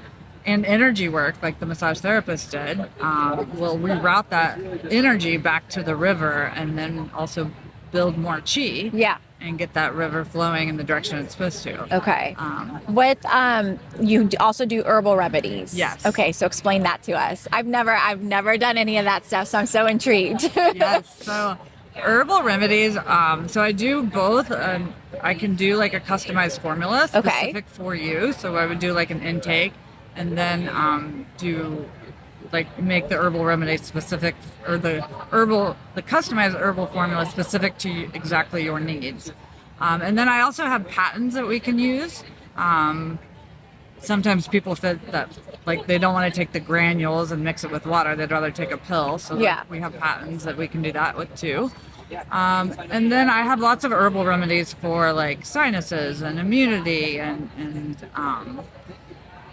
and energy work, like the massage therapist did, will reroute that energy back to the river, and then also build more chi. Yeah. And get that river flowing in the direction it's supposed to. Okay. You also do herbal remedies. Yes. Okay, so explain that to us. I've never done any of that stuff, so I'm so intrigued. Yes. So herbal remedies. So I do both. I can do like a customized formula specific for you. So I would do like an intake, and then do like make the herbal remedy specific, or the customized herbal formula specific to exactly your needs. And then I also have patents that we can use. Sometimes people feel that like they don't want to take the granules and mix it with water. They'd rather take a pill. So we have patents that we can do that with too. And then I have lots of herbal remedies for like sinuses and immunity and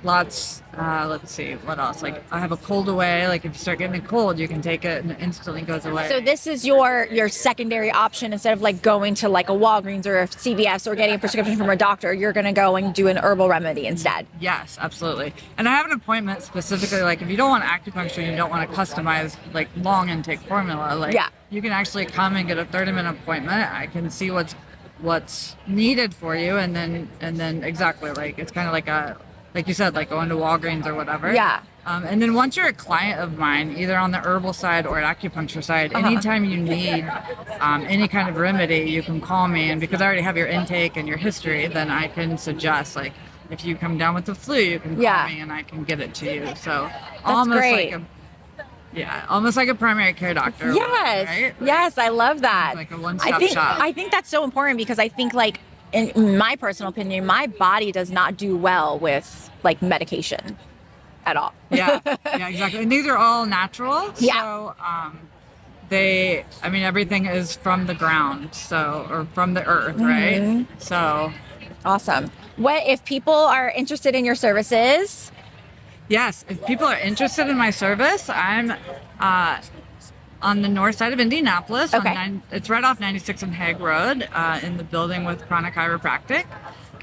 lots, let's see, what else? Like I have a cold away. Like if you start getting a cold, you can take it and it instantly goes away. So this is your secondary option. Instead of like going to like a Walgreens or a CVS or getting a prescription from a doctor, you're going to go and do an herbal remedy instead. Yes, absolutely. And I have an appointment specifically, like if you don't want acupuncture, you don't want to customize like long intake formula, like you can actually come and get a 30-minute appointment. I can see what's needed for you, and then exactly like it's kind of like you said, like going to Walgreens or whatever. Yeah. And then once you're a client of mine, either on the herbal side or acupuncture side, anytime you need any kind of remedy, you can call me. And because I already have your intake and your history, then I can suggest, like, if you come down with the flu, you can call me and I can get it to you. So almost great. almost like a primary care doctor. Yes. Right? Yes, I love that. Like a one-stop shop. I think that's so important, because I think like, in my personal opinion, my body does not do well with like medication at all. yeah, exactly. And these are all natural. Yeah. So everything is from the ground, or from the earth, right? So awesome. What if people are interested in your services? Yes, if people are interested in my service, I'm on the north side of Indianapolis. Okay. It's right off 96 and Hague Road, in the building with Chronic Chiropractic.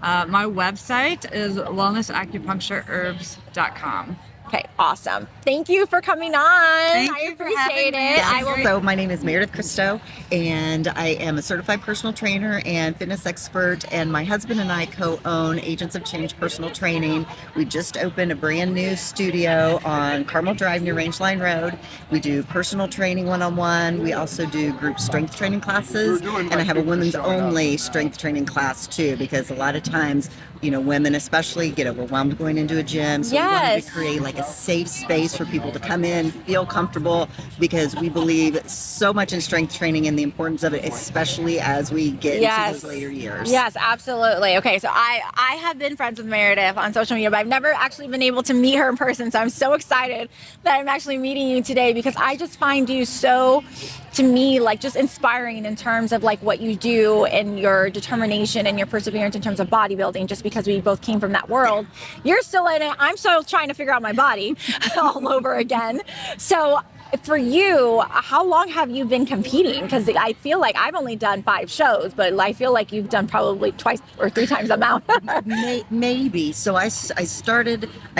My website is wellnessacupunctureherbs.com. Okay, awesome. Thank you for coming on. I appreciate it. So my name is Meredith Christo, and I am a certified personal trainer and fitness expert, and my husband and I co-own Agents of Change Personal Training. We just opened a brand new studio on Carmel Drive near Rangeline Road. We do personal training one-on-one. We also do group strength training classes, and I have a women's only strength training class too, because a lot of times, women especially get overwhelmed going into a gym. So we wanted to create like a safe space for people to come in, feel comfortable, because we believe so much in strength training and the importance of it, especially as we get into those later years. Yes, absolutely. Okay, so I have been friends with Meredith on social media, but I've never actually been able to meet her in person. So I'm so excited that I'm actually meeting you today, because I just find you so, to me, like just inspiring in terms of like what you do and your determination and your perseverance in terms of bodybuilding, just because we both came from that world. You're still in it. I'm still trying to figure out my body all over again. So for you, how long have you been competing? Because I feel like I've only done 5 shows, but I feel like you've done probably 2 or 3 times the amount. Maybe. So I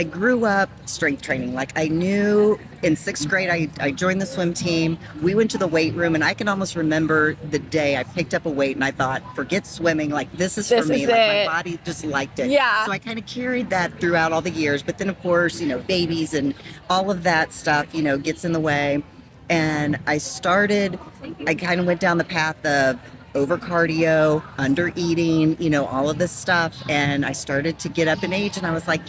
grew up strength training. Like I knew in 6th grade, I joined the swim team. We went to the weight room, and I can almost remember the day I picked up a weight and I thought, forget swimming, like this is for This me. is Like it. my body just liked it. Yeah. So I kind of carried that throughout all the years. But then, of course, babies and all of that stuff, gets in the way. And I kind of went down the path of over cardio, under eating, all of this stuff. And I started to get up in age, and I was like,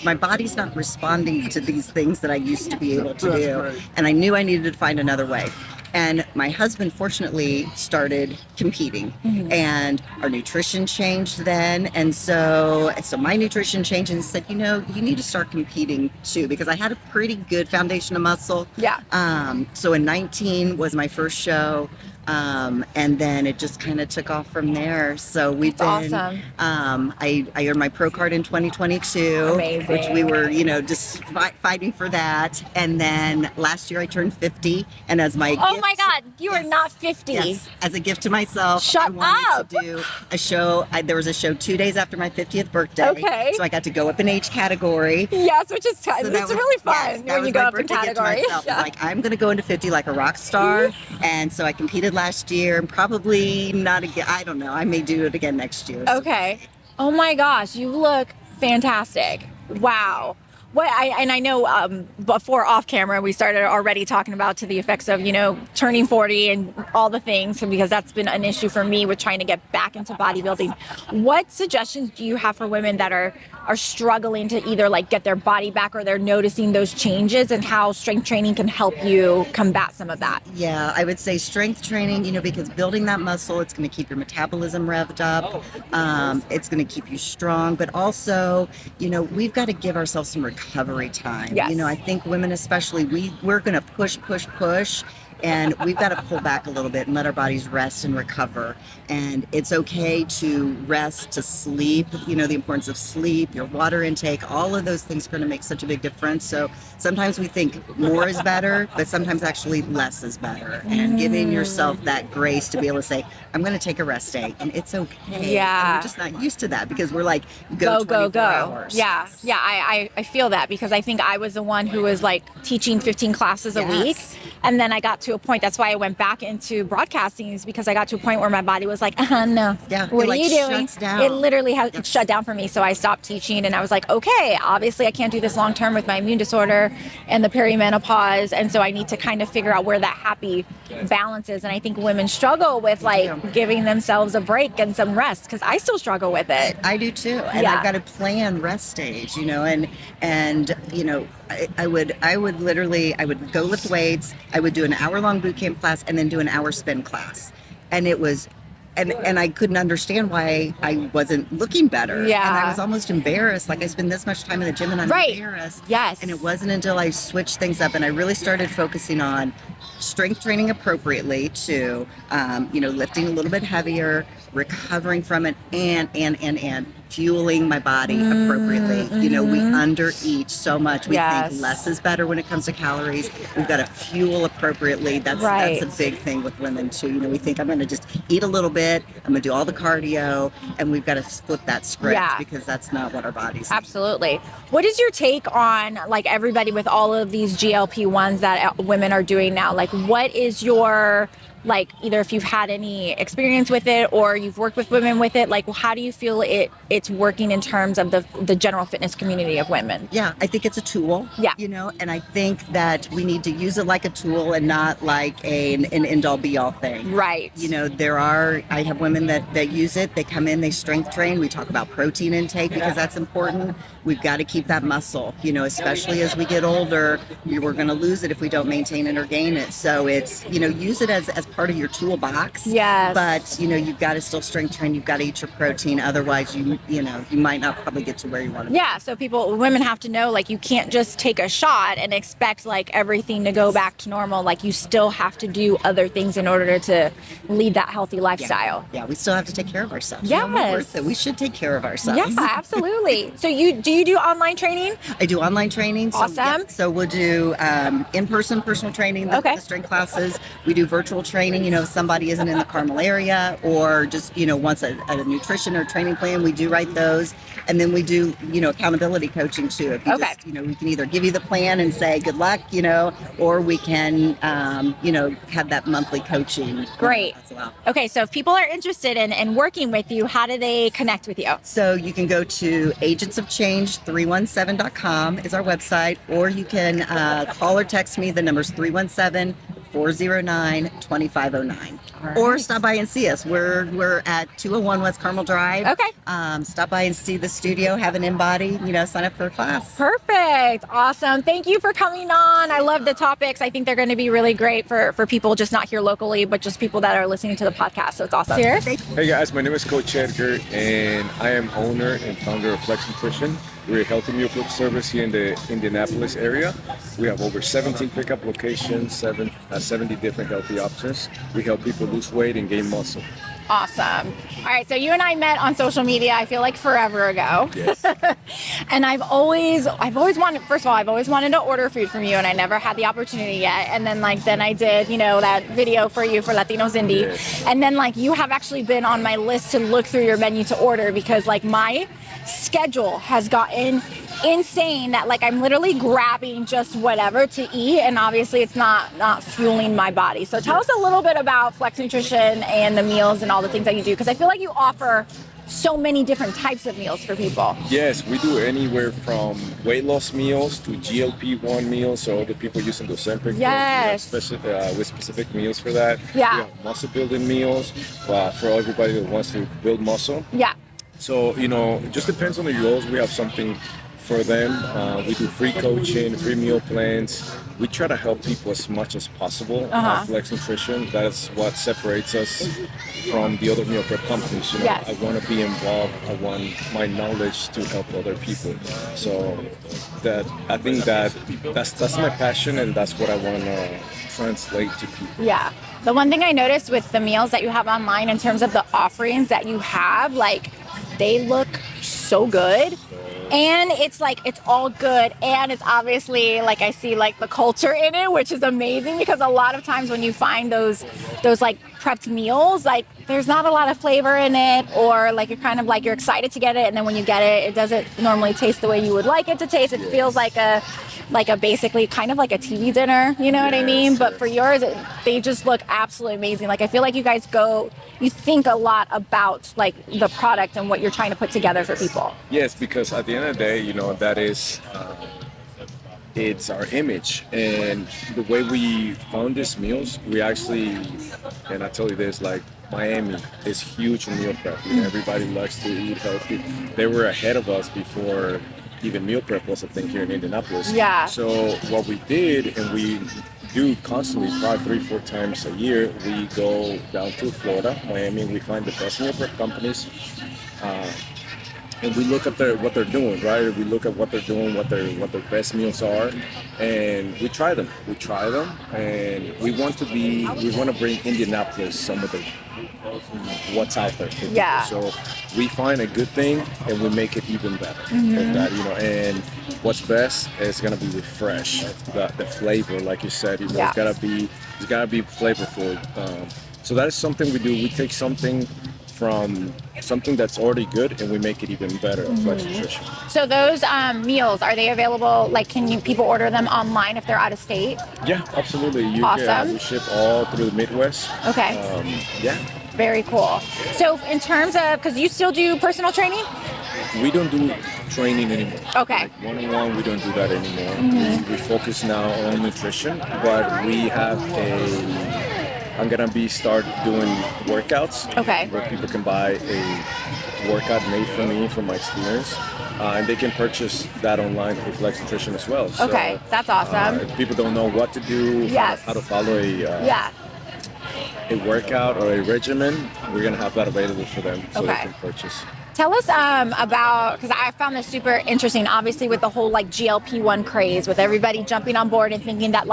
my body's not responding to these things that I used to be able to do. And I knew I needed to find another way. And my husband, fortunately, started competing, and our nutrition changed then. And so my nutrition changed, and he said, you need to start competing too, because I had a pretty good foundation of muscle. Yeah. So in 19 was my first show. And then it just kind of took off from there. So we've been, awesome. I earned my pro card in 2022, Amazing. which we were, just fighting for that. And then last year I turned 50, and as my Oh gift, my God, you are not 50. yes, as a gift to myself, Shut I wanted up. to do a show. There was a show 2 days after my 50th birthday. Okay. So I got to go up in age category. Yes, which is So that it's was- really fun yes, that when was you go my up in birthday gift to category. myself. Yeah. Like, I'm going to go into 50 like a rock star. And so I competed last year, and probably not again. I don't know. I may do it again next year. Okay. Oh my gosh, you look fantastic. Wow. I know before off camera we started already talking about to the effects of turning 40 and all the things, because that's been an issue for me with trying to get back into bodybuilding. What suggestions do you have for women that are struggling to either like get their body back, or they're noticing those changes, and how strength training can help you combat some of that? Yeah, I would say strength training, because building that muscle, it's going to keep your metabolism revved up. It's going to keep you strong, but also, we've got to give ourselves some recovery time. Yes. I think women especially, we're going to push, and we've got to pull back a little bit and let our bodies rest and recover. And it's okay to rest, to sleep, the importance of sleep, your water intake, all of those things are going to make such a big difference. So sometimes we think more is better, but sometimes actually less is better. And giving yourself that grace to be able to say, I'm going to take a rest day, and it's okay. Yeah. And we're just not used to that, because we're like, go go. hours. Yeah. I feel that, because I think I was the one who was like teaching 15 classes a Yes. week. And then I got to a point, that's why I went back into broadcasting, is because I got to a point where my body was like, no. Yeah, What it, are you doing? shuts down. It literally has Yes. shut down for me. So I stopped teaching, and I was like, okay, obviously I can't do this long term with my immune disorder and the perimenopause. And so I need to kind of figure out where that happy balance is. And I think women struggle with like giving themselves a break and some rest, because I still struggle with it. I do too, and Yeah. I've got to plan rest days, and I would literally go lift weights. I would do an hour-long boot camp class, and then do an hour spin class, and it was. And I couldn't understand why I wasn't looking better. Yeah. And I was almost embarrassed. Like, I spend this much time in the gym, and I'm Right. embarrassed. Yes. And it wasn't until I switched things up and I really started focusing on strength training appropriately to, lifting a little bit heavier, recovering from it, and fueling my body appropriately. We undereat so much. We Yes. think less is better when it comes to calories. We've got to fuel appropriately. That's Right. a big thing with women too. We think I'm going to just eat a little bit, I'm going to do all the cardio, and we've got to flip that script, Yeah. because that's not what our bodies need. Absolutely. What is your take on like everybody with all of these GLP-1s that women are doing now? Like, what is your, like, either if you've had any experience with it or you've worked with women with it, like, how do you feel it's working in terms of the general fitness community of women? Yeah, I think it's a tool. Yeah. And I think that we need to use it like a tool and not like an end-all be-all thing. Right. I have women that use it. They come in, they strength train. We talk about protein intake, because that's important. We've got to keep that muscle, especially as we get older. We're going to lose it if we don't maintain it or gain it. So it's, use it as part of your toolbox. Yes. But, you've got to still strength train. You've got to eat your protein. Otherwise, you might not probably get to where you want to be. Yeah, so women have to know, like, you can't just take a shot and expect like everything to go back to normal. Like, you still have to do other things in order to lead that healthy lifestyle. Yeah, we still have to take care of ourselves. Yes. We're worth it. We should take care of ourselves. Yeah, absolutely. So do you do online training? I do online training. Awesome. So we'll do in-person personal training, the Okay. strength classes. We do virtual training. training, if somebody isn't in the Carmel area or just, wants a nutrition or training plan, we do write those. And then we do, accountability coaching too. If you Okay. just, we can either give you the plan and say good luck, or we can, have that monthly coaching. Great. As well. Okay, so if people are interested in working with you, how do they connect with you? So you can go to agentsofchange317.com is our website, or you can call or text me. The number's 317-409-2509. All Or right. stop by and see us. We're at 201 West Carmel Drive. Okay. Stop by and see the studio, have an in-body, sign up for a class. Perfect. Awesome. Thank you for coming on. I love the topics. I think they're going to be really great for people just not here locally, but just people that are listening to the podcast. So it's awesome. Here. Hey guys, my name is Coach Edgar, and I am owner and founder of Flex Nutrition. We're a healthy meal prep service here in the Indianapolis area. We have over 17 pickup locations, 70 different healthy options. We help people lose weight and gain muscle. Awesome. All right. So you and I met on social media, I feel like forever ago. Yes. And I've always wanted, first of all, I've always wanted to order food from you, and I never had the opportunity yet. And then then I did, that video for you for Latinos Indie. Yes. And then you have actually been on my list to look through your menu to order, because my schedule has gotten insane that I'm literally grabbing just whatever to eat, and obviously it's not fueling my body. So tell us a little bit about Flex Nutrition and the meals and all the things that you do, because I feel like you offer so many different types of meals for people. Yes, we do anywhere from weight loss meals to GLP-1 meals, so the people using Ozempic. Yes. With specific meals for that. Yeah. We have muscle building meals for everybody that wants to build muscle. Yeah. So, it just depends on the goals. We have something for them. We do free coaching, free meal plans. We try to help people as much as possible. Flex Nutrition, that's what separates us from the other meal prep companies. Yes. I want to be involved. I want my knowledge to help other people. So I think that's my passion, and that's what I want to translate to people. Yeah. The one thing I noticed with the meals that you have online in terms of the offerings that you have, they look so good. And it's all good, and it's obviously I see the culture in it, which is amazing, because a lot of times when you find those prepped meals, there's not a lot of flavor in it, or you're kind of you're excited to get it, and then when you get it, it doesn't normally taste the way you would like it to taste. It feels like a basically kind of like a TV dinner, you know what I mean? But for yours, they just look absolutely amazing. I feel like you guys you think a lot about the product and what you're trying to put together for people. Yes, because at the end of the day, that is, it's our image. And the way we found these meals, we actually, and I tell you this, Miami is huge in meal prep. Everybody likes to eat healthy. They were ahead of us before even meal prep was a thing here in Indianapolis. Yeah. So what we did, and we do constantly, probably 3-4 times a year, we go down to Florida, Miami, and we find the best meal prep companies. And we look at what they're doing, right? We look at what they're doing, what their best meals are, and we try them. And we want to bring Indianapolis some of what's out there for people. So we find a good thing and we make it even better. Of that, and what's best is gonna be fresh, the flavor, like you said. It's gotta be flavorful. So that is something we do. We take something from something that's already good and we make it even better. Flex Nutrition. So those meals, are they available? Can people order them online if they're out of state? Yeah, absolutely. Awesome. We ship all through the Midwest. Okay. Yeah. Very cool. So in terms of, because you still do personal training? We don't do training anymore. Okay. One-on-one, we don't do that anymore. We focus now on nutrition, but we have I'm gonna start doing workouts. Okay. Where people can buy a workout made for me from my experience, and they can purchase that online through Flex Nutrition as well. So, Okay, that's awesome. If people don't know what to do, Yes. how to follow a workout or a regimen, we're gonna have that available for them so they Okay. can purchase. Tell us about, because I found this super interesting, obviously with the whole GLP-1 craze, with everybody jumping on board and thinking that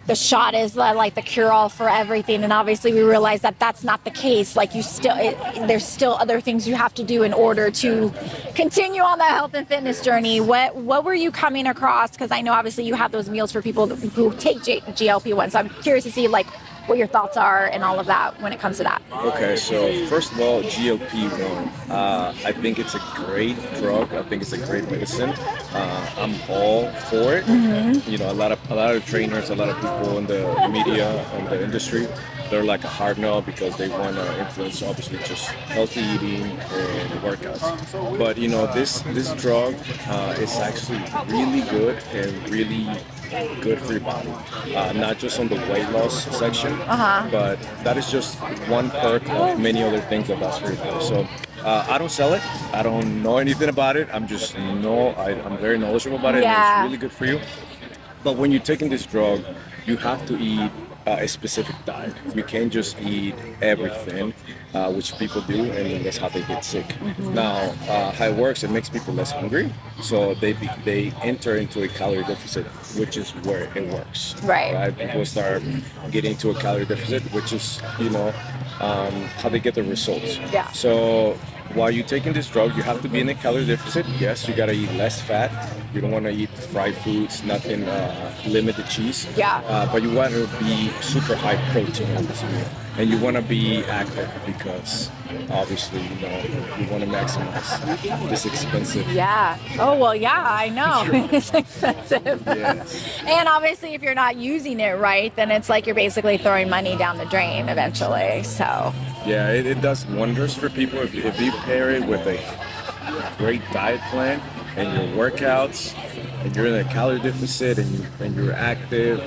the shot is the cure-all for everything, and obviously we realize that that's not the case. There's still other things you have to do in order to continue on the health and fitness journey. What were you coming across? Because I know obviously you have those meals for people who take GLP-1, so I'm curious to see what your thoughts are and all of that when it comes to that. Okay, so first of all, GLP-1. I think it's a great drug. I think it's a great medicine. I'm all for it. You know, a lot of trainers, a lot of people in the media and the industry, they're like a hard no because they want to influence obviously just healthy eating and workouts. But you know, this drug is actually really good and really good for your body. Not just on the weight loss section, but that is just one perk of many other things that does for your body. So I don't sell it. I don't know anything about it. I'm very knowledgeable about it. Yeah. And it's really good for you. But when you're taking this drug, you have to eat a specific diet. You can't just eat everything, which people do, and that's how they get sick. Now, how it works, it makes people less hungry, so they enter into a calorie deficit, which is where it works. Right. People start getting into a calorie deficit, which is, you know, how they get the results. Yeah. So while you're taking this drug, you have to be in a calorie deficit. Yes, you gotta eat less fat. You don't want to eat fried foods, nothing, limit the cheese. Yeah. But you want to be super high protein in this meal. And you want to be active because obviously, you know, you want to maximize this expensive. Yeah. Oh, well, yeah, I know. It's expensive. Yes. And obviously, if you're not using it right, then it's like you're basically throwing money down the drain eventually. So, Yeah, it does wonders for people if you pair it with a great diet plan and your workouts, and you're in a calorie deficit and you're active.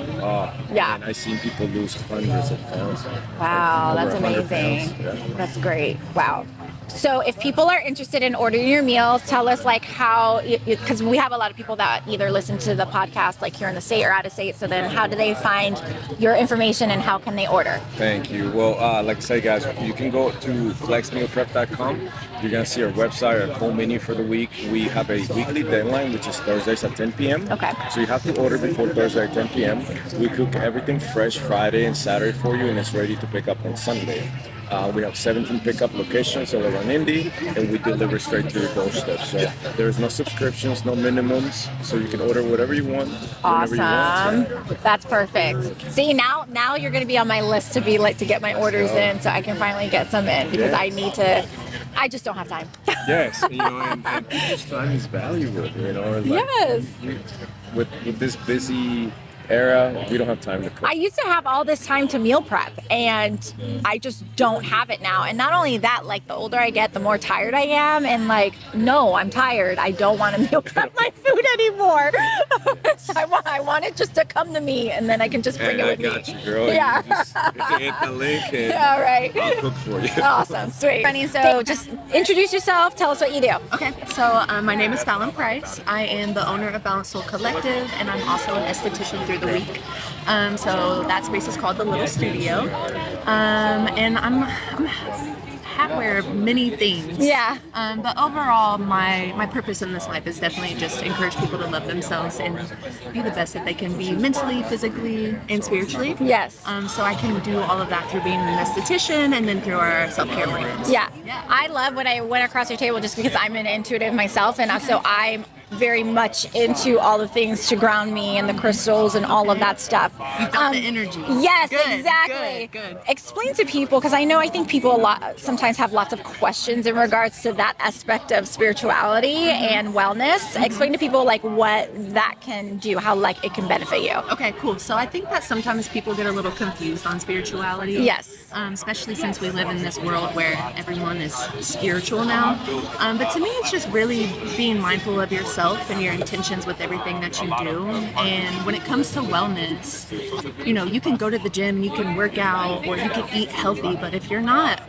Yeah. And I've seen people lose hundreds of pounds. wow, Like that's over 100 amazing. pounds. Yeah. That's great. Wow. So if people are interested in ordering your meals, tell us like how, because we have a lot of people that either listen to the podcast like here in the state or out of state. So then how do they find your information and how can they order? Thank you. Well, like I said, guys, you can go to flexmealprep.com. You're going to see our website, our whole menu for the week. We have a weekly deadline, which is Thursdays at 10 p.m. Okay. So you have to order before Thursday at 10 p.m. We cook everything fresh Friday and Saturday for you, and it's ready to pick up on Sunday. We have 17 pickup locations all around Indy, and we deliver straight to your doorstep. So there's no subscriptions, no minimums, so you can order whatever you want, whenever you Awesome. want. That's perfect. See, now you're going to be on my list to be like to get my orders in so I can finally get some in because I just don't have time. Yes, you know, and people's time is valuable, you know. Like, Yes. With this busy era, we don't have time to cook. I used to have all this time to meal prep and I just don't have it now. And not only that, like the older I get, the more tired I am. And like, no, I'm tired. I don't want to meal prep my food anymore. So I want it just to come to me and then I can just bring it with me. I got you, girl. Yeah. You just hit the link and Yeah, right. I'll cook for you. Awesome, sweet. Rennie, so just introduce yourself. Tell us what you do. Okay, so my name is Fallon Price. I am the owner of Balanced Soul Collective, and I'm also an esthetician through the week. So that space is called The Little Studio. And I'm hardware of many things. Yeah. But overall, my purpose in this life is definitely just to encourage people to love themselves and be the best that they can be mentally, physically, and spiritually. Yes. So I can do all of that through being an esthetician and then through our self-care brand. Yeah. I love when I went across your table just because I'm an intuitive myself and so I'm very much into all the things to ground me and the crystals and all of that stuff. You got the energy. Yes, Good, exactly. good. Explain to people, because I think people sometimes have lots of questions in regards to that aspect of spirituality and wellness. Explain to people like what that can do, how like it can benefit you. Okay, cool. So I think that sometimes people get a little confused on spirituality. Yes. Especially since we live in this world where everyone is spiritual now. But to me, it's just really being mindful of yourself and your intentions with everything that you do. And when it comes to wellness, you know, you can go to the gym, you can work out, or you can eat healthy, but if you're not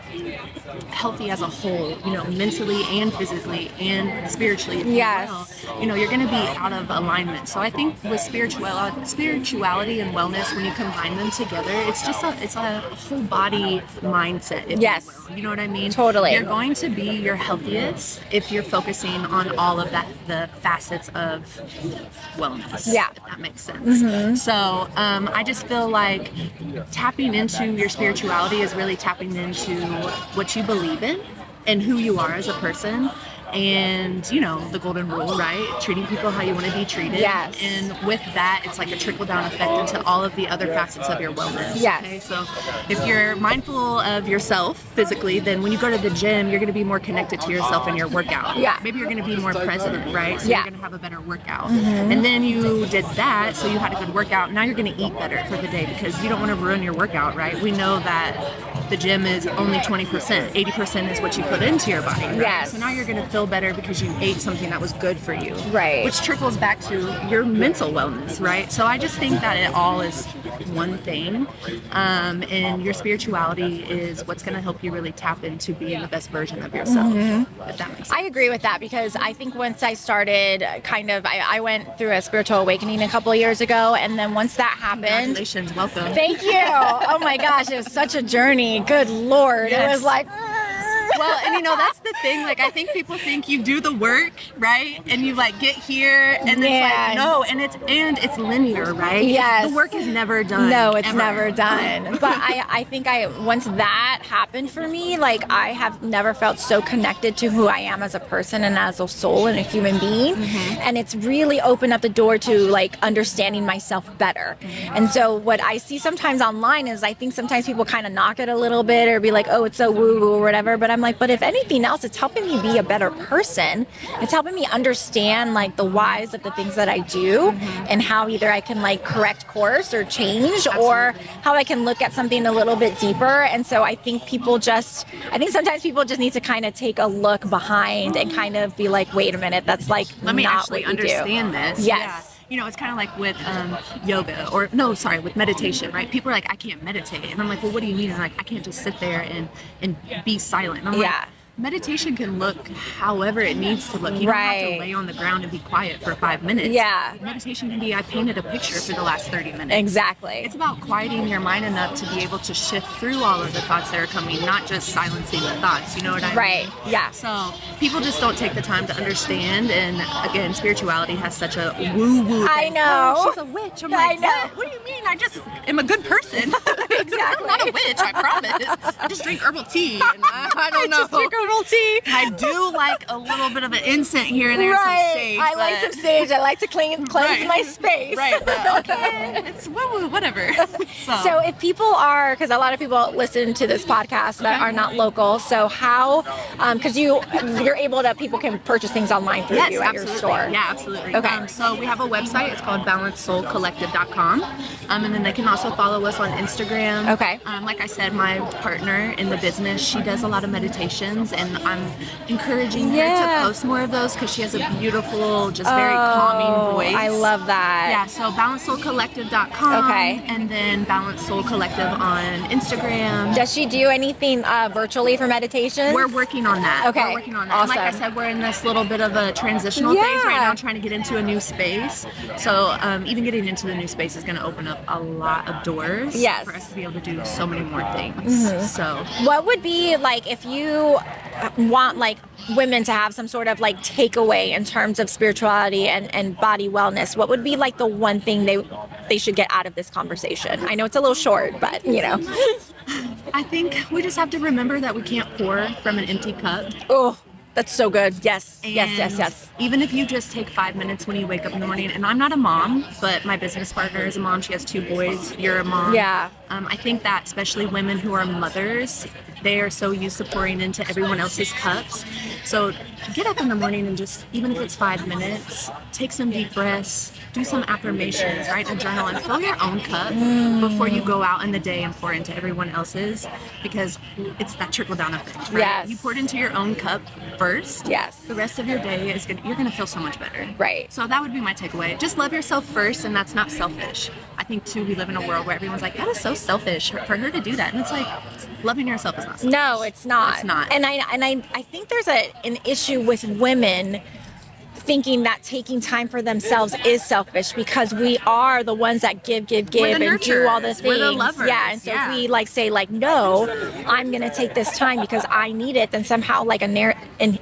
healthy as a whole, you know, mentally and physically and spiritually, if Yes. you will, you know, you're going to be out of alignment. So I think with spirituality and wellness, when you combine them together, it's a whole body mindset. If Yes. you will. You know what I mean? Totally. You're going to be your healthiest if you're focusing on all of that, the facets of wellness. Yeah. If that makes sense. So I just feel like tapping into your spirituality is really tapping into what you believe in and who you are as a person. and the golden rule, right? Treating people how you want to be treated. Yes. And with that, it's like a trickle down effect into all of the other facets of your wellness. Yes. Okay, so if you're mindful of yourself physically, then when you go to the gym, you're going to be more connected to yourself in your workout. Yeah. Maybe you're going to be more present, right? So Yeah. you're going to have a better workout. And then you did that, so you had a good workout. Now you're going to eat better for the day because you don't want to ruin your workout, right? We know that the gym is only 20%. 80% is what you put into your body, right? Yes. So now you're going to feel better because you ate something that was good for you. Right. Which trickles back to your mental wellness, right? So I just think that it all is one thing. And your spirituality is what's going to help you really tap into being the best version of yourself. If that makes sense. I agree with that because I think once I started I went through a spiritual awakening a couple of years ago, and then once that happened, Congratulations, welcome. thank you. Oh my gosh, it was such a journey. Good Lord. Yes. It was like, Well, and that's the thing. Like, I think people think you do the work, right? And you like get here, and it's Man. like no, and it's linear, right? Yes. The work is never done. no, it's ever. never done. But I think once that happened for me, like I have never felt so connected to who I am as a person and as a soul and a human being. And it's really opened up the door to like understanding myself better. And so what I see sometimes online is I think sometimes people kind of knock it a little bit or be like, oh, it's so woo-woo or whatever. But I'm like, but if anything else, it's helping me be a better person. It's helping me understand like the whys of the things that I do and how either I can like correct course or change or how I can look at something a little bit deeper. And so I think sometimes people just need to kind of take a look behind and kind of be like, wait a minute, that's like Let me not actually what you do. understand this. Yes. Yeah. It's kind of like with yoga with meditation, right? People are like, I can't meditate. And I'm like, well, what do you mean? And like, I can't just sit there and be silent. And I'm Yeah. like, meditation can look however it needs to look. You don't have to Right. lay on the ground and be quiet for 5 minutes. Yeah. Meditation can be, I painted a picture for the last 30 minutes. Exactly. It's about quieting your mind enough to be able to shift through all of the thoughts that are coming, not just silencing the thoughts. You know what I mean? Right. Yeah. So people just don't take the time to understand. And again, spirituality has such a woo-woo I thing. know. Oh, she's a witch. I'm I like, know. what do you mean? I just am a good person. Exactly. I'm not a witch, I promise. I just drink herbal tea. And I don't know. Just drink herbal tea. I do like a little bit of an incense here and there, some sage. I like but- some sage. I like to cleanse Right. my space. Right, but okay. It's woo-woo, whatever. So if people are, because a lot of people listen to this podcast that are not local, so how, because you're able to, people can purchase things online through you at your store. Yeah, absolutely. Okay. So we have a website. It's called balancesoulcollective.com. And then they can also follow us on Instagram. Okay. Like I said, my partner in the business, she does a lot of meditations, and I'm encouraging her Yeah. to post more of those because she has a beautiful, just very calming voice. I love that. Yeah, so balancesoulcollective.com. Okay. And then Balance Soul Collective on Instagram. Does she do anything virtually for meditation? We're working on that. Okay, We're working on that. And like I awesome. said, we're in this little bit of a transitional phase right Yeah. now, trying to get into a new space. So even getting into the new space is going to open up a lot of doors Yes. for us to be able to do so many more things. So What would be like if you want like women to have some sort of like takeaway in terms of spirituality and body wellness? What would be like the one thing they should get out of this conversation? I know it's a little short, but I think we just have to remember that we can't pour from an empty cup. Oh, that's so good. Yes, yes, And yes. Even if you just take 5 minutes when you wake up in the morning, and I'm not a mom, but my business partner is a mom. She has 2 boys. You're a mom. Yeah. I think that especially women who are mothers, they are so used to pouring into everyone else's cups. So get up in the morning and just, even if it's 5 minutes, take some deep breaths, do some affirmations, write a journal, and fill your own cup before you go out in the day and pour into everyone else's, because it's that trickle down effect, right? Yes. You poured into your own cup first. Yes. The rest of your day is you're gonna feel so much better. Right. So that would be my takeaway. Just love yourself first, and that's not selfish. I think too, we live in a world where everyone's like, that is so selfish for her to do that, and it's like, loving yourself is not selfish. No, it's not. It's not. And I think there's an issue with women thinking that taking time for themselves is selfish, because we are the ones that give We're the and do all the nurturers. things. We're the lovers. Yeah, and so Yeah. if we like say like, no, I'm gonna take this time because I need it, then somehow like innately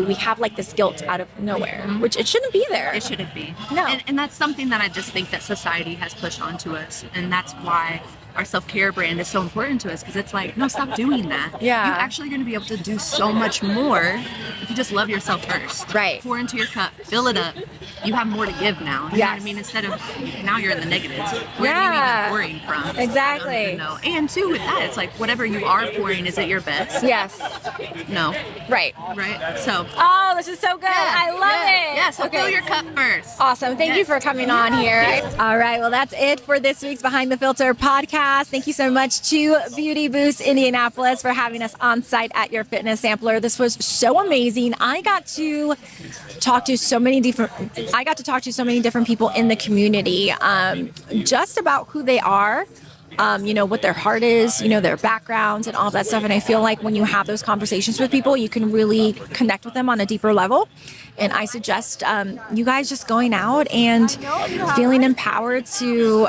we have like this guilt out of nowhere, which it shouldn't be there. It shouldn't be. No. And that's something that I just think that society has pushed onto us, and that's why our self-care brand is so important to us, because it's like, no, stop doing that. Yeah. You're actually going to be able to do so much more if you just love yourself first. Right. Pour into your cup, fill it up. You have more to give now. You know what I mean? Instead of now you're in the negatives. Where are you even pouring from? Exactly. I don't even know. And too, with that, it's like whatever you are pouring, is it your best? Yes. No. Right. Right? So. Oh, this is so good. I love it. Yeah, so fill your cup first. Awesome. Thank you for coming on here. All right. Well, that's it for this week's Behind the Filter podcast. Thank you so much to Beauty Boost Indianapolis for having us on site at your fitness sampler. This was so amazing. I got to talk to so many different people in the community, just about who they are. What their heart is, their backgrounds and all that stuff. And I feel like when you have those conversations with people, you can really connect with them on a deeper level. And I suggest you guys just going out and feeling empowered to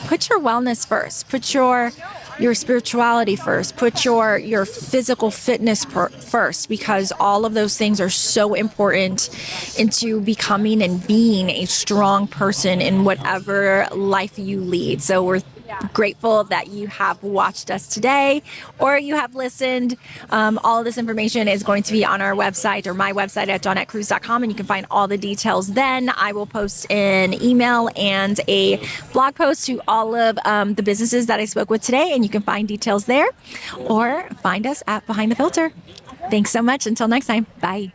put your wellness first, put your spirituality first, put your physical fitness first, because all of those things are so important into becoming and being a strong person in whatever life you lead. So we're grateful that you have watched us today or you have listened. All of this information is going to be on our website, or my website at DawnetteCruz.com, and you can find all the details then. I will post an email and a blog post to all of the businesses that I spoke with today, and you can find details there, or find us at Behind the Filter. Thanks so much. Until next time. Bye.